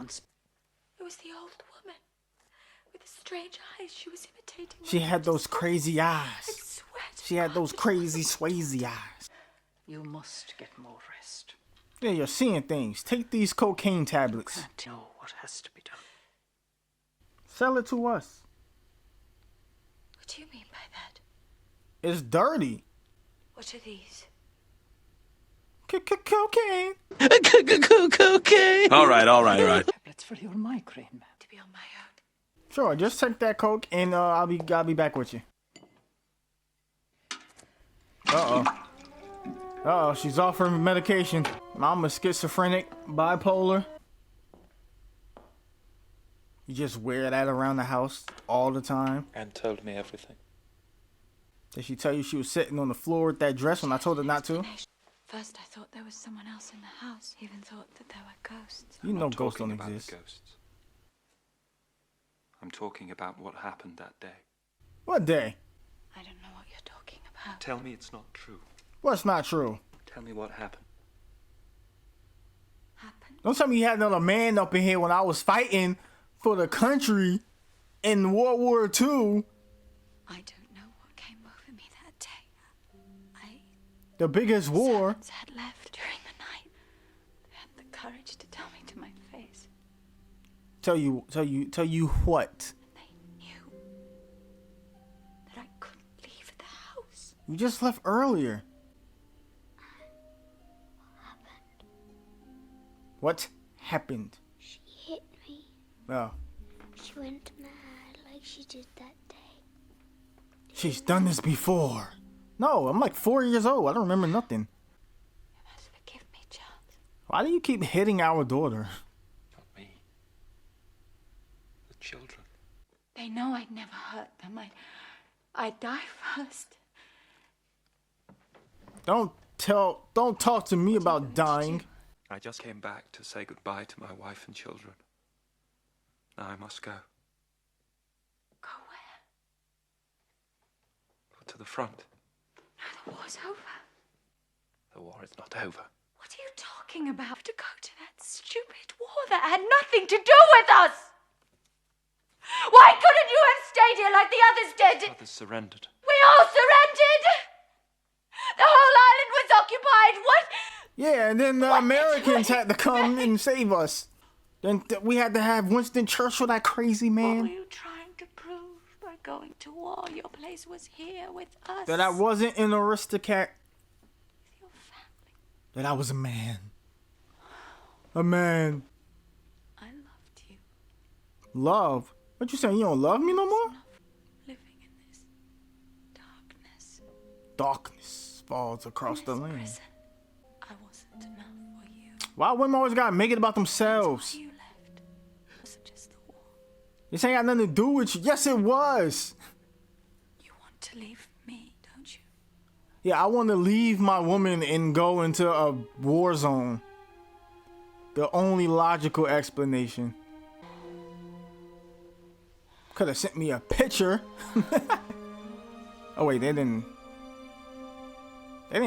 was the old woman with the strange eyes. She was imitating She had those crazy eyes. sweat. She had those crazy Swayze eyes. You must get more rest. Yeah, you're seeing things. Take these cocaine tablets. Can't know what has to be done. Sell it to us. What do you mean by that? It's dirty. What are these? Cocaine. Cocaine. All right. Tablets for your migraine, man. To be on my own. Sure, just take that coke and I'll be back with you. Uh-oh, she's offering medication. I'm a schizophrenic, bipolar. You just wear that around the house all the time. Anne told me everything. Did she tell you she was sitting on the floor with that dress when I told her not to? First I thought there was someone else in the house. Even thought that there were ghosts. You know ghosts don't about exist. The ghosts. I'm talking about what happened that day. What day? I don't know what you're talking about. Tell me it's not true. What's not true? Tell me what happened. Don't tell me you had another man up in here when I was fighting for the country in World War II. I don't know what came over me that day. The biggest war. Servants had left during the night. They had the courage to tell me to my face. Tell you what? They knew that I couldn't leave the house. You just left earlier. What happened? She hit me. Oh. She went mad like she did that day. She's done this before. No, I'm like 4 years old. I don't remember nothing. You must forgive me, Charles. Why do you keep hitting our daughter? Not me. The children. They know I'd never hurt them. I'd die first. Don't talk to me about dying. I just came back to say goodbye to my wife and children. Now I must go. Go where? To the front. No, the war's over. The war is not over. What are you talking about? To go to that stupid war that had nothing to do with us! Why couldn't you have stayed here like the others did? Others surrendered. We all surrendered! The whole island was occupied. What? Yeah, and then the Americans had to come and save us. Then we had to have Winston Churchill, that crazy man. What were you trying to prove by going to war? Your place was here with us. That I wasn't an aristocrat. With your family. That I was a man. A man. I loved you. Love? What you saying? You don't love me no more? Living in this darkness. Darkness falls across the land. Prison. I wasn't enough for you. Why women always gotta make it about themselves? You left. It wasn't just the war. This ain't got nothing to do with you. Yes, it was. You want to leave me, don't you? Yeah, I want to leave my woman and go into a war zone. The only logical explanation. Could have sent me a picture. Oh wait, they didn't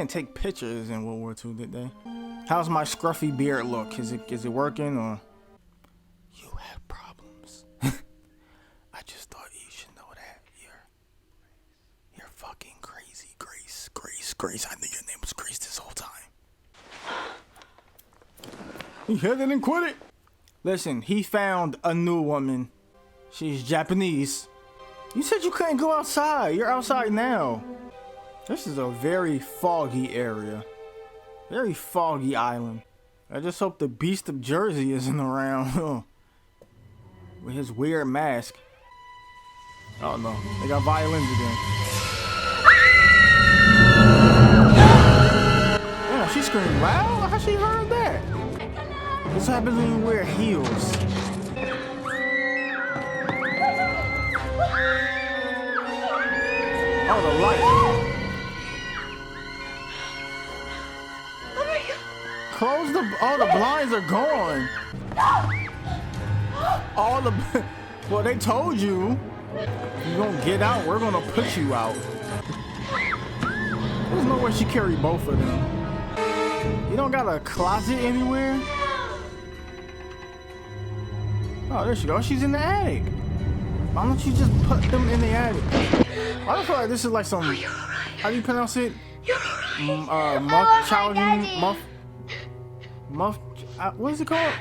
take pictures in World War II, did they? How's my scruffy beard look? Is it working or? You have problems. I just thought you should know that. You're fucking crazy, Grace. I knew your name was Grace this whole time. He hit it and quit it. Listen, he found a new woman. She's Japanese. You said you couldn't go outside. You're outside now. This is a very foggy area. Very foggy island. I just hope the Beast of Jersey isn't around. With his weird mask. Oh no, they got violins again. Damn, she screamed loud? How she heard that? This happens when you wear heels. Oh, the light. Oh my God. Close the... Oh, the blinds are gone. All the... Well, they told you. You don't get out, we're gonna put you out. There's no way she carried both of them. You don't got a closet anywhere? Oh, there she goes. She's in the attic. Why don't you just put them in the attic? I don't feel like this is like some... How do you pronounce it? Muff challenging... Muff... what is it called?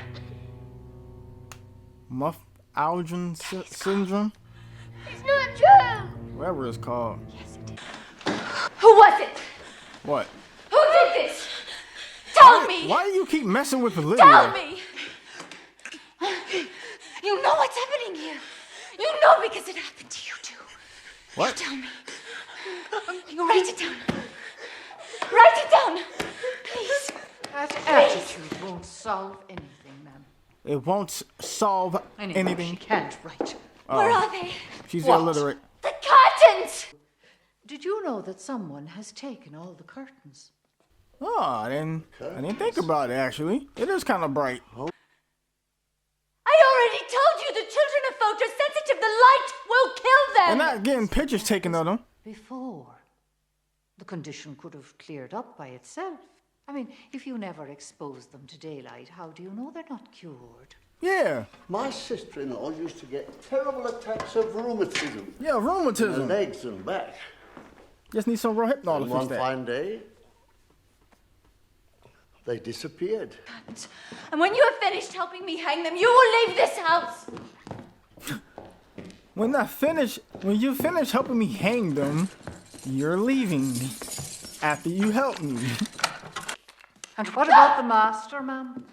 Muff Aldrin syndrome? It's not true. Whatever it's called. Yes, it is. Who was it? What? Who did this? Tell me! Why do you keep messing with Lydia? Tell me! You know what's happening here. You know because it happened to you too. What? You tell me. You write it down. Write it down. Please. That attitude won't solve anything, ma'am. It won't solve anything. She can't write. Where are they? She's What? illiterate. The curtains! Did you know that someone has taken all the curtains? Oh, I didn't think about it, actually. It is kind of bright. I already told you the children are photosensitive. The light will kill them. They're not getting pictures taken of them. Before. The condition could have cleared up by itself. I mean, if you never expose them to daylight, how do you know they're not cured? Yeah. My sister-in-law used to get terrible attacks of rheumatism. Yeah, In her rheumatism. legs and back. Just need some Rohypnol to And fix one that. fine day, they disappeared. And when you have finished helping me hang them, you will leave this house. When you finish helping me hang them, you're leaving after you help me. And what about the master, ma'am?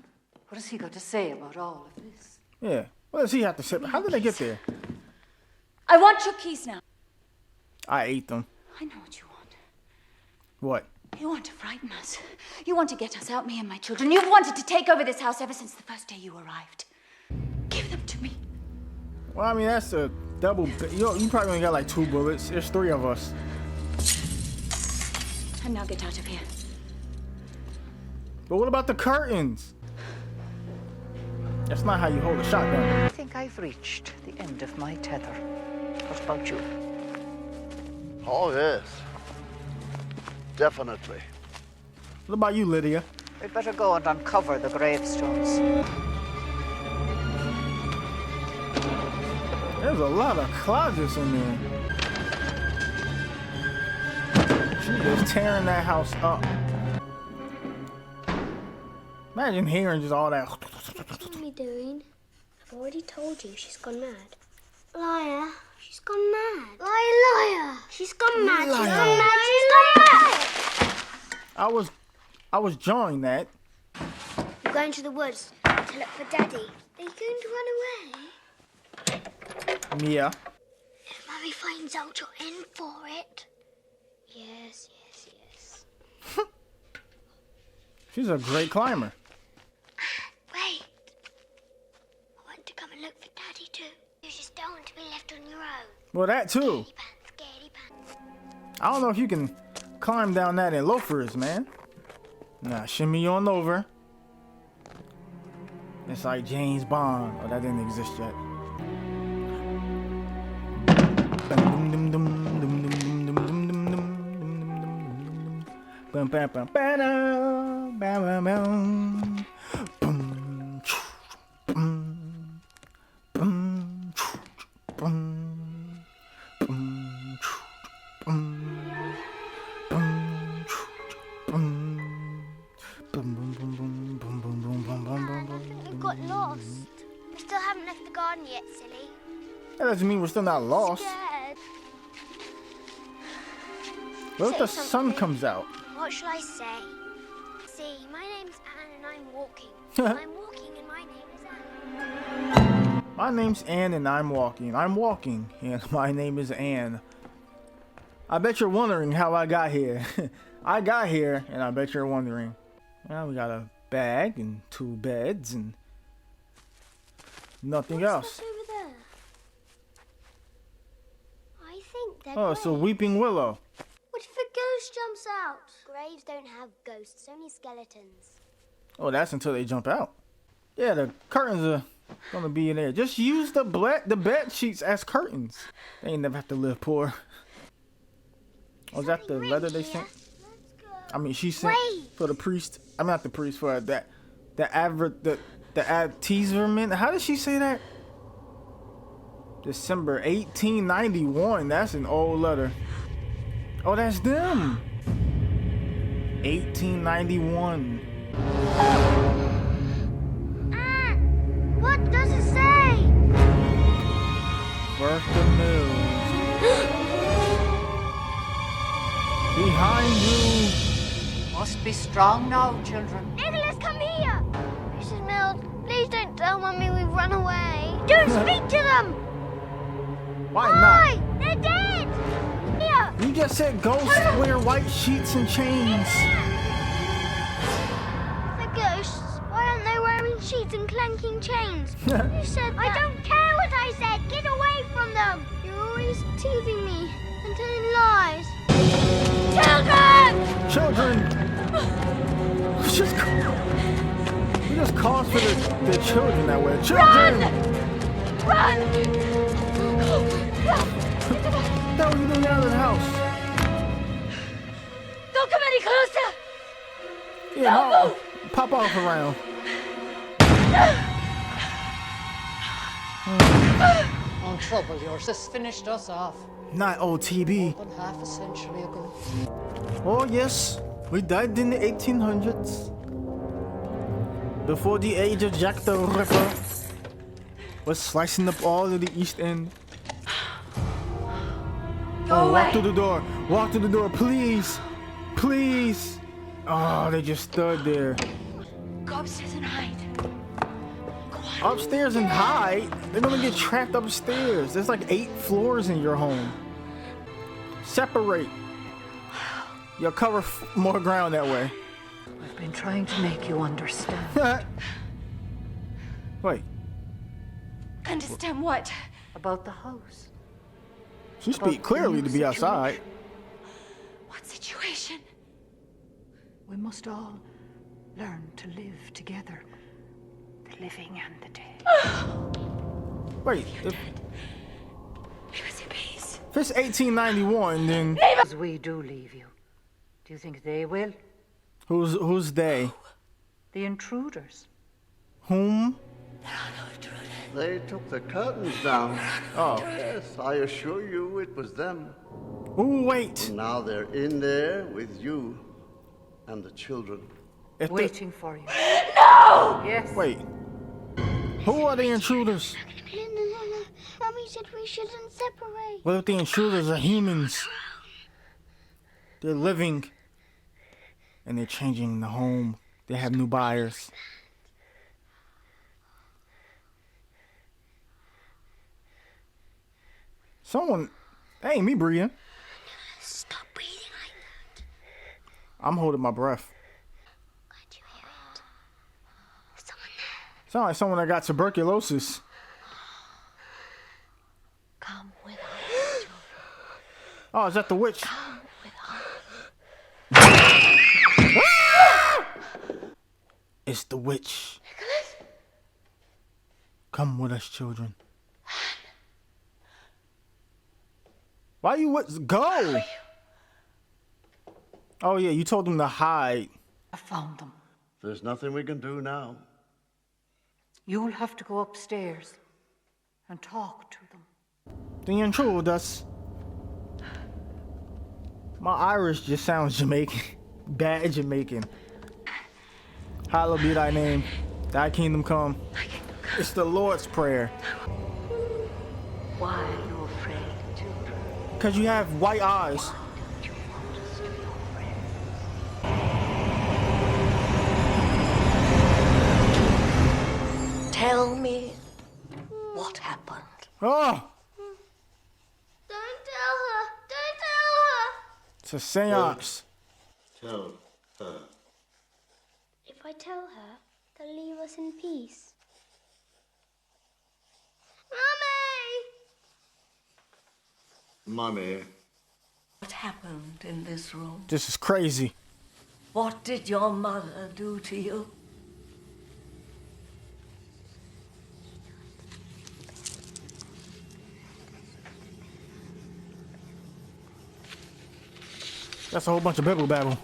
What has he got to say about all of this? Yeah. What does he have to say? How did they get there? I want your keys now. I ate them. I know what you want. What? You want to frighten us. You want to get us out, me and my children. You've wanted to take over this house ever since the first day you arrived. Give them to me. Well, I mean, that's a double. You probably only got like 2 bullets. There's 3 of us. And now get out of here. But what about the curtains? That's not how you hold a shotgun. I think I've reached the end of my tether. What about you? Oh, yes. Definitely. What about you, Lydia? We'd better go and uncover the gravestones. There's a lot of closets in there. She is tearing that house up. Imagine hearing just all that. What's Mummy doing? I've already told you she's gone mad. Liar. She's gone mad. Liar. She's gone mad. She's gone mad. She's gone mad. I was drawing that. We're going to the woods to look for Daddy. Are you going to run away? Yeah. If Mummy finds out you're in for it. Yes. She's a great climber. Wait. I want to come and look for Daddy too. You just don't want to be left on your own. Well, that too. Scaredy pants. I don't know if you can climb down that in loafers, man. Nah, shimmy on over. It's like James Bond. Oh, that didn't exist yet. We got lost. We still haven't left the garden yet, silly. That doesn't mean we're still not lost. Scared. What if Say the sun something. comes out? What shall I say? See, my name's Anne and I'm walking. I'm walking and my name is Anne. My name's Anne and I'm walking. I'm walking and my name is Anne. I bet you're wondering how I got here. I got here and I bet you're wondering. Well, we got a bag and 2 beds and nothing else. What's over there? I think they're Oh, it's a graves. weeping willow. What if a ghost jumps out? Graves don't have ghosts, only skeletons. Oh, that's until they jump out. Yeah, the curtains are gonna be in there. Just use the bed sheets as curtains. They ain't never have to live poor. Oh, is that the letter they sent? I mean, she sent for the priest. I'm not the priest for the advertisement. How did she say that? December 1891. That's an old letter. Oh, that's them. 1891. What does it say? Work the news. Behind you. Must be strong now, children. Nicholas, come here! Mrs. Mills, please don't tell Mummy we've run away. Don't speak to them! Why Why? not? They're dead! Here! You just said ghosts wear white sheets and chains. The ghosts, why aren't they wearing sheets and clanking chains? You said that. I don't care what I said! Get away from them! You're always teasing me and telling lies. Children! We just calls for the children that way. Children! Run! What are you doing out of the house? Don't come any closer! Yeah, no, pop off around. On trouble, your sis finished us off. Not OTB. More than half a century ago. Oh yes, we died in the 1800s. Before the age of Jack the Ripper was slicing up all of the East End. Go away. Walk through the door. Walk through the door, please. Please. Oh, they just stood there. Go upstairs and hide. Upstairs and hide? They're gonna get trapped upstairs. There's like 8 floors in your home. Separate. You'll cover more ground that way. I've been trying to make you understand. Wait. Understand what? About the house. She speak clearly to be outside. What situation? We must all learn to live together. The living and the dead. Wait, if Leave us in peace. it's 1891, then As we do leave you, do you think they will? who's they? The intruders. Whom? They took the curtains down. Oh. Yes, I assure you it was them. Ooh, wait. Now they're in there with you and the children. If Waiting for you. No! Yes. wait. Who are the intruders? No. Mummy said we shouldn't separate. What if the intruders are humans? They're living. And they're changing the home. They have new buyers. Someone, that ain't me breathing. Stop breathing like that. I'm holding my breath. Can't you hear it? There's someone there. Sound like someone that got tuberculosis. Come with us. Oh, is that the witch? Come with us. It's the witch. Come with us, children. Why you go? Oh yeah, you told them to hide. I found them. There's nothing we can do now. You'll have to go upstairs and talk to them. The intruders. My Irish just sounds Jamaican. Bad Jamaican. Hallowed be thy name. Thy kingdom come. It's the Lord's Prayer. Why are you afraid, children? Because you have white eyes. Don't you want us to be friends? Tell me what happened. Oh! Don't tell her. Don't tell her. It's a seance. Tell her. If I tell her, they'll leave us in peace. Mummy. What happened in this room? This is crazy. What did your mother do to you? That's a whole bunch of bibble babble.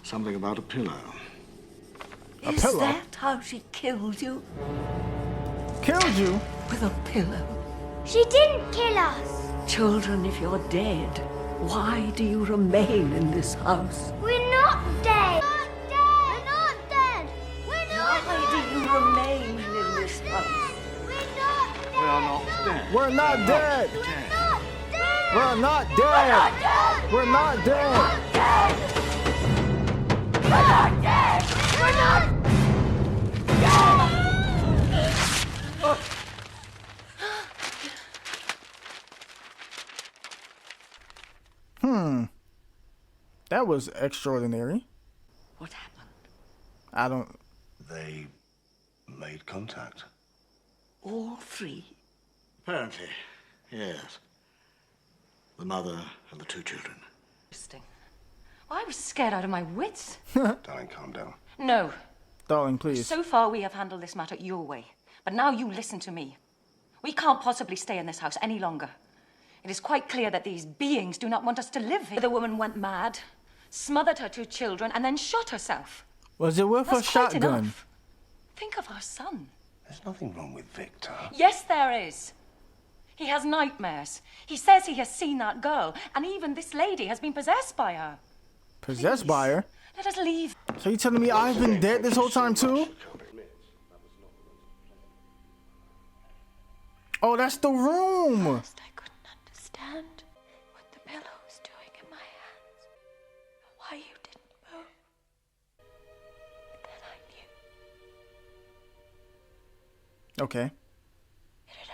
Something about a pillow. A Is pillow? that how she killed you? Killed you? With a pillow? She didn't kill us. Children, if you're dead, why do you remain in this house? We're not dead. We're not dead. We're not dead. Why do you remain in this house? We're not dead. We are not dead. We're not dead. We're not dead. We're not dead. We're not dead. We're not dead. That was extraordinary. What happened? I don't... They made contact. All three? Apparently, yes. The mother and the two children. Interesting. Well, I was scared out of my wits. Darling, calm down. No. Darling, please. So far, we have handled this matter your way. But now you listen to me. We can't possibly stay in this house any longer. It is quite clear that these beings do not want us to live here. The woman went mad, smothered her two children, and then shot herself. Was it with a That's quite shotgun? enough. Think of our son. There's nothing wrong with Victor. Yes, there is. He has nightmares. He says he has seen that girl, and even this lady has been possessed by her. Possessed by her? Let us leave. So you telling me I've been dead this whole time too? Oh, that's the room. First, I couldn't understand what the pillow was doing in my hands, why you didn't move. Then I knew. Okay. It had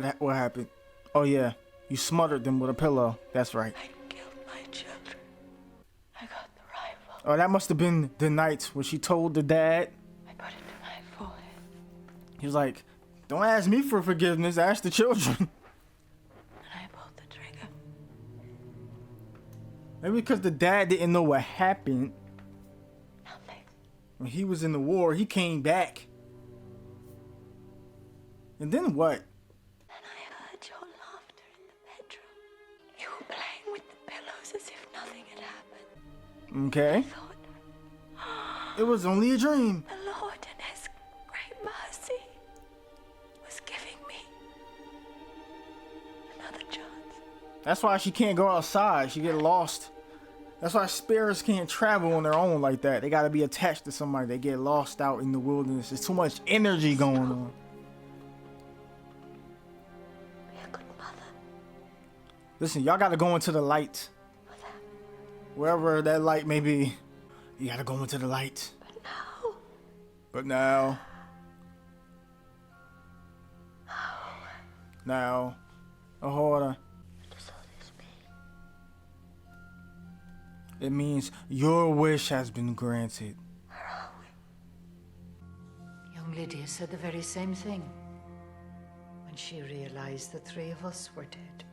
happened. What happened? Oh yeah, you smothered them with a pillow. That's right. I killed my children. I got the rifle. Oh, that must have been the night when she told the dad. I put it to my forehead. He was like, "Don't ask me for forgiveness. Ask the children." And I pulled the trigger. Maybe because the dad didn't know what happened. Nothing. When he was in the war, he came back. And then what? Then I heard your laughter in the bedroom. You were playing with the pillows as if nothing had happened. Okay. I thought, It was only a dream. the Lord in His great mercy was giving me another chance. That's why she can't go outside. She get lost. That's why spirits can't travel on their own like that. They gotta be attached to somebody. They get lost out in the wilderness. There's too much energy going on. Be a good mother. Listen, y'all gotta go into the light. Wherever that light may be, you gotta go into the light. But now. Now. Oh, hold on. What does all this mean? It means your wish has been granted. Where are we? Young Lydia said the very same thing when she realized the three of us were dead.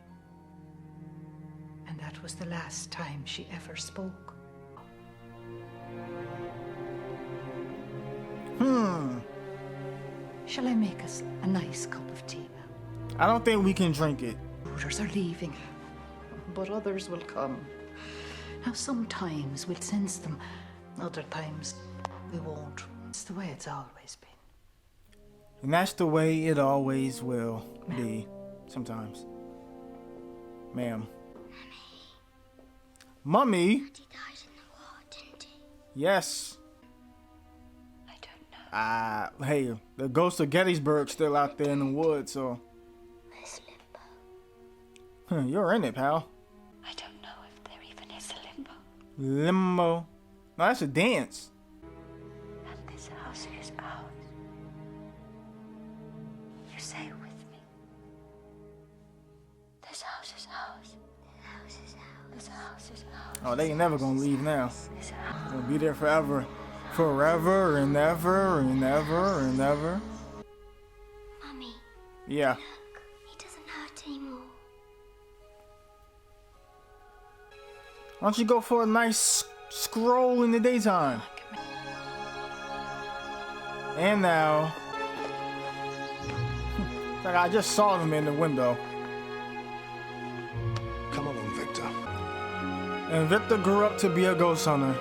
And that was the last time she ever spoke. Shall I make us a nice cup of tea now? I don't think we can drink it. Others are leaving, but others will come. Now, sometimes we'll sense them, other times we won't. It's the way it's always been. And that's the way it always will be. Sometimes. Ma'am. Mummy? Daddy died in the war, didn't he? Yes. I don't know. Hey, the ghost of Gettysburg's still out there in the woods, so. There's limbo. You're in it, pal. I don't know if there even is a limbo. Limbo. No, that's a dance. And this house is ours. You say it with me. This house is ours. This house is ours. Oh, they ain't never gonna leave now. This house. Gonna be there forever. Forever and ever and ever and ever. Mummy, Yeah. look. He doesn't hurt anymore. Why don't you go for a nice scroll in the daytime? And now. Like I just saw them in the window. Come along, Victor. And Victor grew up to be a ghost hunter.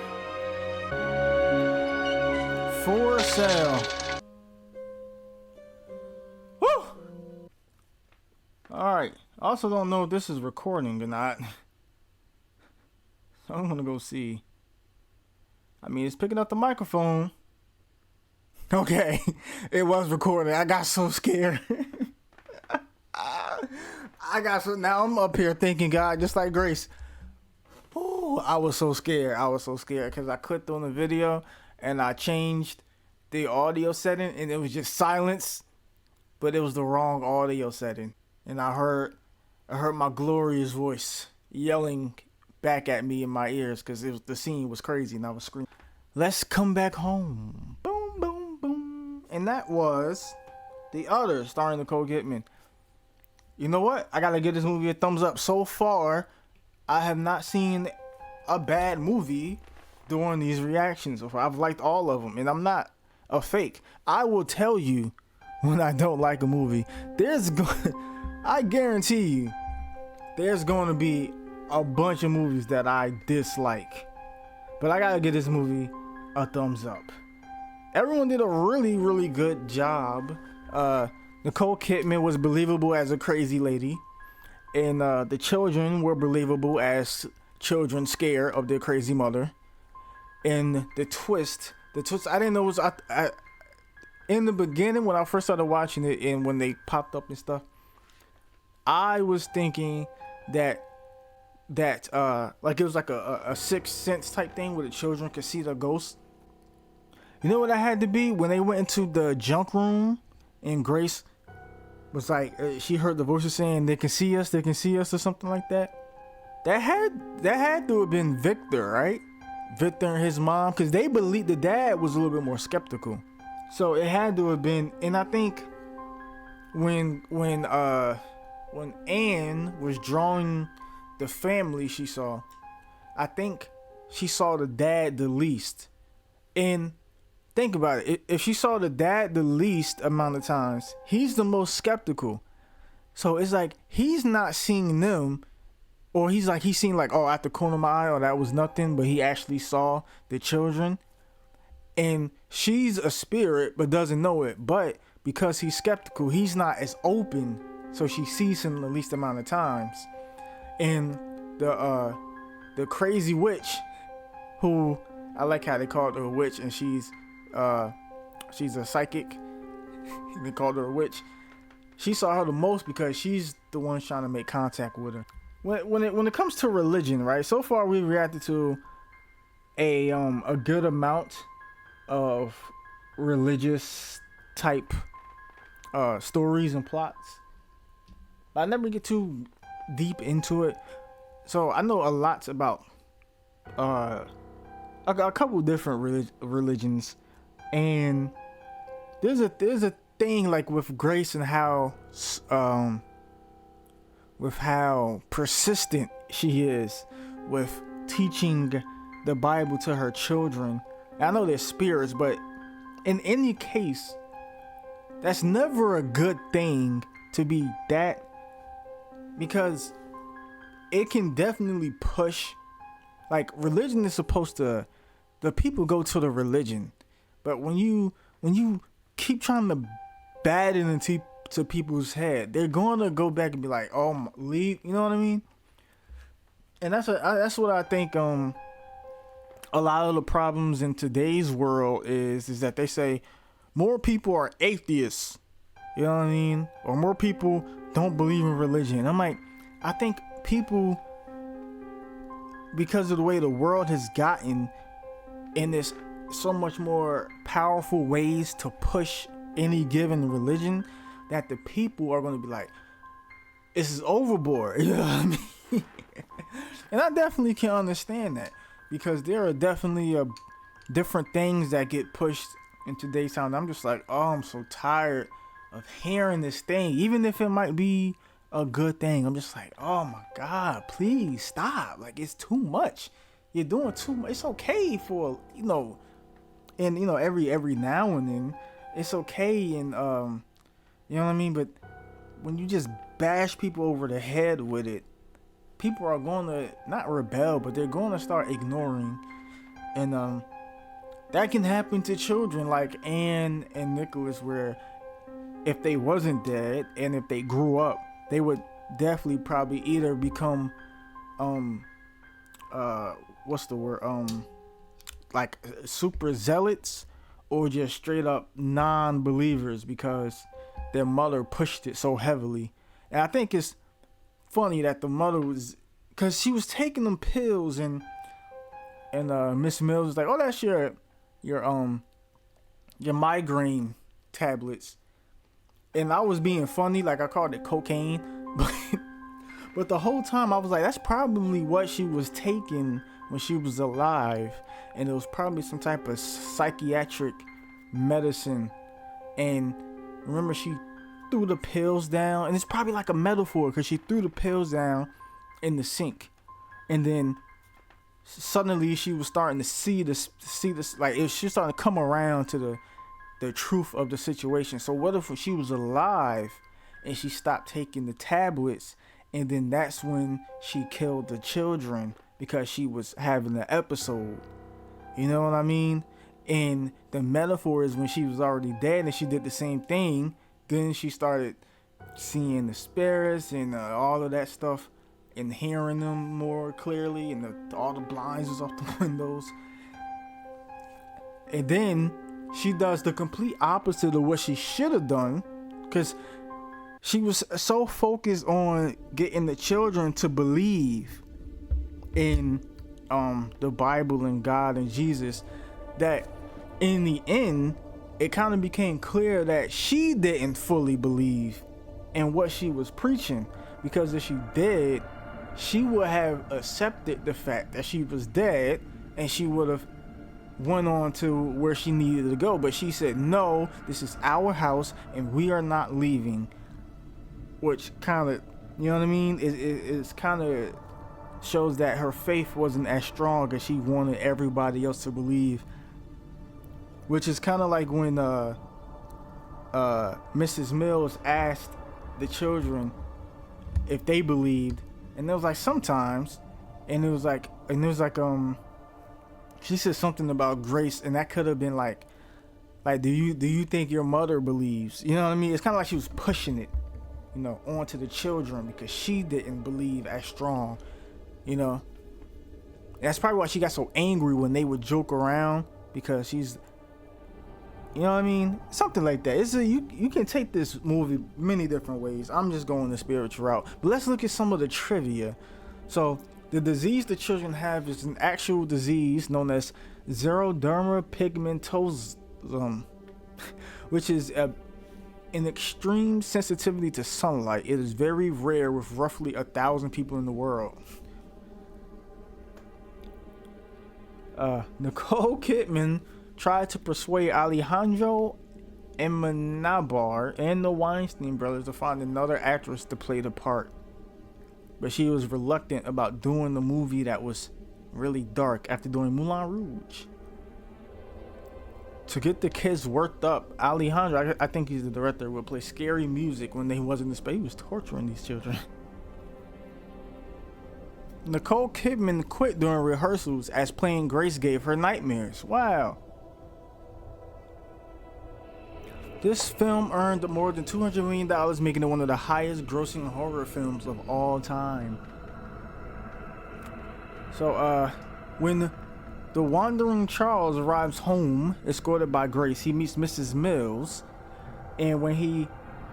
For sale. Woo! Alright. I also don't know if this is recording or not. So I'm gonna go see. I mean, it's picking up the microphone. Okay. It was recording. I got so scared. now I'm up here thinking, God, just like Grace. Ooh, I was so scared. Because I clicked on the video and I changed the audio setting and it was just silence, but it was the wrong audio setting. And I heard my glorious voice yelling back at me in my ears because the scene was crazy and I was screaming. Let's come back home. Boom, boom, boom. And that was The Others, starring Nicole Kidman. You know what? I gotta give this movie a thumbs up. So far, I have not seen a bad movie during these reactions. So far, I've liked all of them, and I'm not a fake. I will tell you when I don't like a movie. I guarantee you, there's going to be a bunch of movies that I dislike. But I gotta give this movie a thumbs up. Everyone did a really, really good job. Nicole Kidman was believable as a crazy lady. And the children were believable as children scared of their crazy mother. And the twist, I didn't know it was... in the beginning, when I first started watching it and when they popped up and stuff, I was thinking that like it was like a sixth sense type thing where the children could see the ghost. You know what I had to be? When they went into the junk room and Grace was like, she heard the voices saying they can see us or something like that. That had to have been Victor, right? Victor and his mom, because they believed the dad was a little bit more skeptical. So it had to have been, and I think when Anne was drawing the family she saw, I think she saw the dad the least. And think about it. If she saw the dad the least amount of times, he's the most skeptical. So it's like he's not seeing them, or he's seen like, oh, at the corner of my eye, or that was nothing, but he actually saw the children. And she's a spirit but doesn't know it. But because he's skeptical, he's not as open, so she sees him the least amount of times. And the crazy witch, who I like how they called her a witch, and she's a psychic. They called her a witch. She saw her the most because she's the one trying to make contact with her. When it comes to religion, right? So far we've reacted to a good amount of religious type stories and plots. I never get too deep into it, so I know a lot about a couple different religions, and there's a thing like with Grace and how persistent she is with teaching the Bible to her children. And I know they're spirits, but in any case, that's never a good thing to be that, because it can definitely push, like, religion is supposed to, the people go to the religion, but when you keep trying to bat it into people's head, they're going to go back and be like, oh, leave, you know what I mean? And that's what I think a lot of the problems in today's world is that they say more people are atheists, you know what I mean? Or more people don't believe in religion. I'm like, I think people, because of the way the world has gotten, and there's so much more powerful ways to push any given religion, that the people are going to be like, this is overboard, you know what I mean? And I definitely can understand that, because there are definitely different things that get pushed in today's time. I'm just like, oh, I'm so tired of hearing this thing, even if it might be a good thing. I'm just like, oh my God, please stop. Like, it's too much. You're doing too much. It's okay for, and every now and then it's okay, and you know what I mean? But when you just bash people over the head with it, people are going to not rebel, but they're going to start ignoring. And that can happen to children like Anne and Nicholas, where if they wasn't dead and if they grew up, they would definitely probably either become what's the word, like super zealots, or just straight up non-believers because their mother pushed it so heavily. And I think it's funny that the mother was, because she was taking them pills, and Miss Mills was like, oh, that's your migraine tablets. And I was being funny, like I called it cocaine, but the whole time I was like, that's probably what she was taking when she was alive, and it was probably some type of psychiatric medicine. And remember, she threw the pills down, and it's probably like a metaphor, because she threw the pills down in the sink, and then suddenly she was starting to see this, like she was starting to come around to the truth of the situation. So what if she was alive and she stopped taking the tablets, and then that's when she killed the children because she was having an episode? You know what I mean? And the metaphor is when she was already dead and she did the same thing, then she started seeing the spirits and all of that stuff and hearing them more clearly, and all the blinds was off the windows. And then she does the complete opposite of what she should have done, because she was so focused on getting the children to believe in the Bible and God and Jesus, that in the end it kind of became clear that she didn't fully believe in what she was preaching, because if she did, she would have accepted the fact that she was dead, and she would have went on to where she needed to go. But she said, no, this is our house and we are not leaving, which kind of, you know what I mean, it's kind of shows that her faith wasn't as strong as she wanted everybody else to believe, which is kind of like when Mrs. Mills asked the children if they believed, and it was like sometimes, and it was like she said something about grace, and that could have been like do you think your mother believes? You know what I mean? It's kind of like she was pushing it, you know, onto the children, because she didn't believe as strong, you know. And that's probably why she got so angry when they would joke around, because she's, you know what I mean? Something like that. It's you can take this movie many different ways. I'm just going the spiritual route. But let's look at some of the trivia. So the disease the children have is an actual disease known as xeroderma pigmentosum, which is an extreme sensitivity to sunlight. It is very rare, with roughly 1,000 people in the world. Nicole Kidman tried to persuade Alejandro Amenabar and the Weinstein brothers to find another actress to play the part, but she was reluctant about doing the movie that was really dark after doing Moulin Rouge. To get the kids worked up, Alejandro, I think he's the director, would play scary music when they wasn't in space. He was torturing these children. Nicole Kidman quit during rehearsals as playing Grace gave her nightmares. Wow. This film earned more than $200 million, making it one of the highest grossing horror films of all time. So, when the wandering Charles arrives home, escorted by Grace, he meets Mrs. Mills, and when he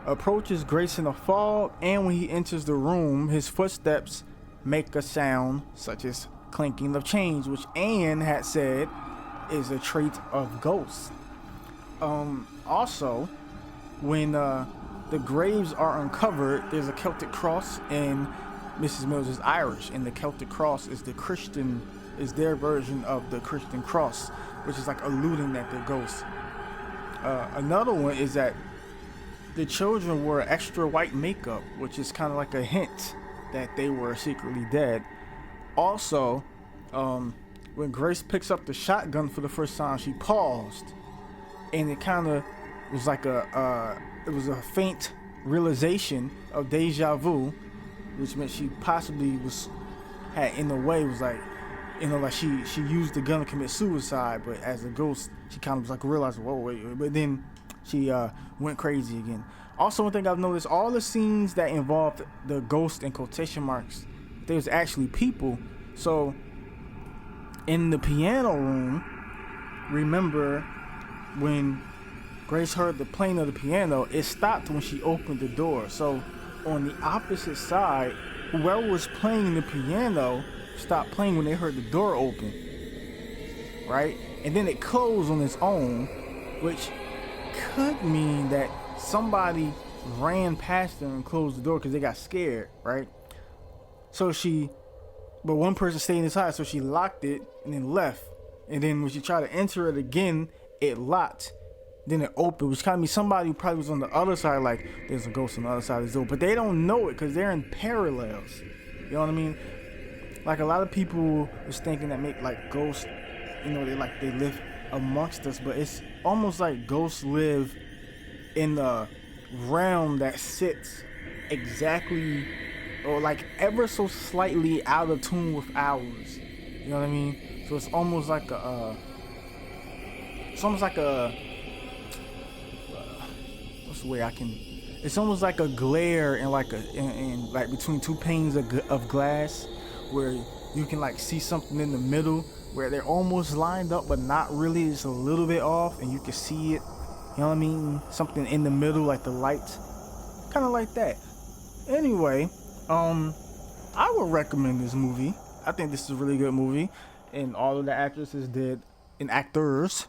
approaches Grace in a fog, and when he enters the room, his footsteps make a sound such as clinking of chains, which Anne had said is a trait of ghosts. Also, when the graves are uncovered, there's a Celtic cross, and Mrs. Mills is Irish, and the Celtic cross is their version of the Christian cross, which is like alluding that they're ghosts. Another one is that the children wore extra white makeup, which is kind of like a hint that they were secretly dead. Also, when Grace picks up the shotgun for the first time, she paused, and it kind of was like it was a faint realization of deja vu, which meant she possibly had in a way was like, you know, like she used the gun to commit suicide, but as a ghost she kind of was like realized, whoa, wait, but then she went crazy again. Also, one thing I've noticed, all the scenes that involved the ghost in quotation marks, there's actually people. So in the piano room, remember when Grace heard the playing of the piano, it stopped when she opened the door. So on the opposite side whoever was playing the piano stopped playing when they heard the door open, right? And then it closed on its own, which could mean that somebody ran past them and closed the door because they got scared, right? But one person stayed inside, so she locked it and then left. And then when she tried to enter it again, it locked. Then it opened, which kind of means somebody who probably was on the other side, like, there's a ghost on the other side of the door. But they don't know it because they're in parallels. You know what I mean? Like, a lot of people was thinking that make like ghosts, you know, they live amongst us, but it's almost like ghosts live in the realm that sits exactly, or like ever so slightly out of tune with ours. You know what I mean? So it's almost like a what's the way I can? It's almost like a glare and like like between two panes of glass, where you can like see something in the middle where they're almost lined up but not really. It's a little bit off, and you can see it. You know what I mean? Something in the middle, like the lights, kind of like that. Anyway, I would recommend this movie. I think this is a really good movie, and all of the actresses did, and actors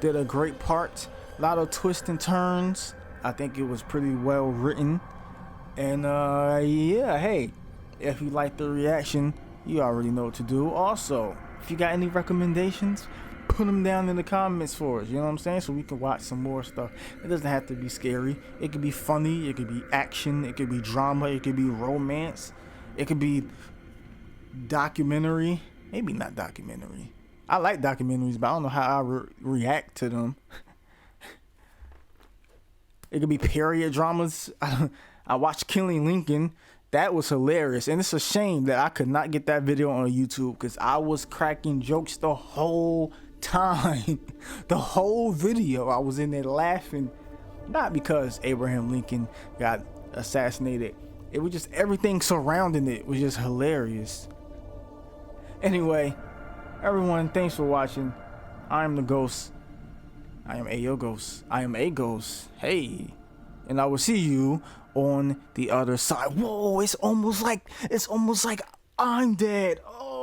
did a great part. A lot of twists and turns. I think it was pretty well written, and yeah, hey, if you like the reaction, you already know what to do. Also, if you got any recommendations, put them down in the comments for us, you know what I'm saying, so we can watch some more stuff. It doesn't have to be scary. It could be funny, it could be action, it could be drama, it could be romance, it could be documentary. Maybe not documentary. I like documentaries, but I don't know how I react to them. It could be period dramas. I watched Killing Lincoln. That was hilarious, and it's a shame that I could not get that video on YouTube, because I was cracking jokes the whole time. The whole video I was in there laughing, not because Abraham Lincoln got assassinated. It was just everything surrounding it was just hilarious. Anyway, everyone, thanks for watching. I am the ghost. I am Ayo Ghost. I am a ghost. Hey, and I will see you on the other side. Whoa, it's almost like I'm dead. Oh.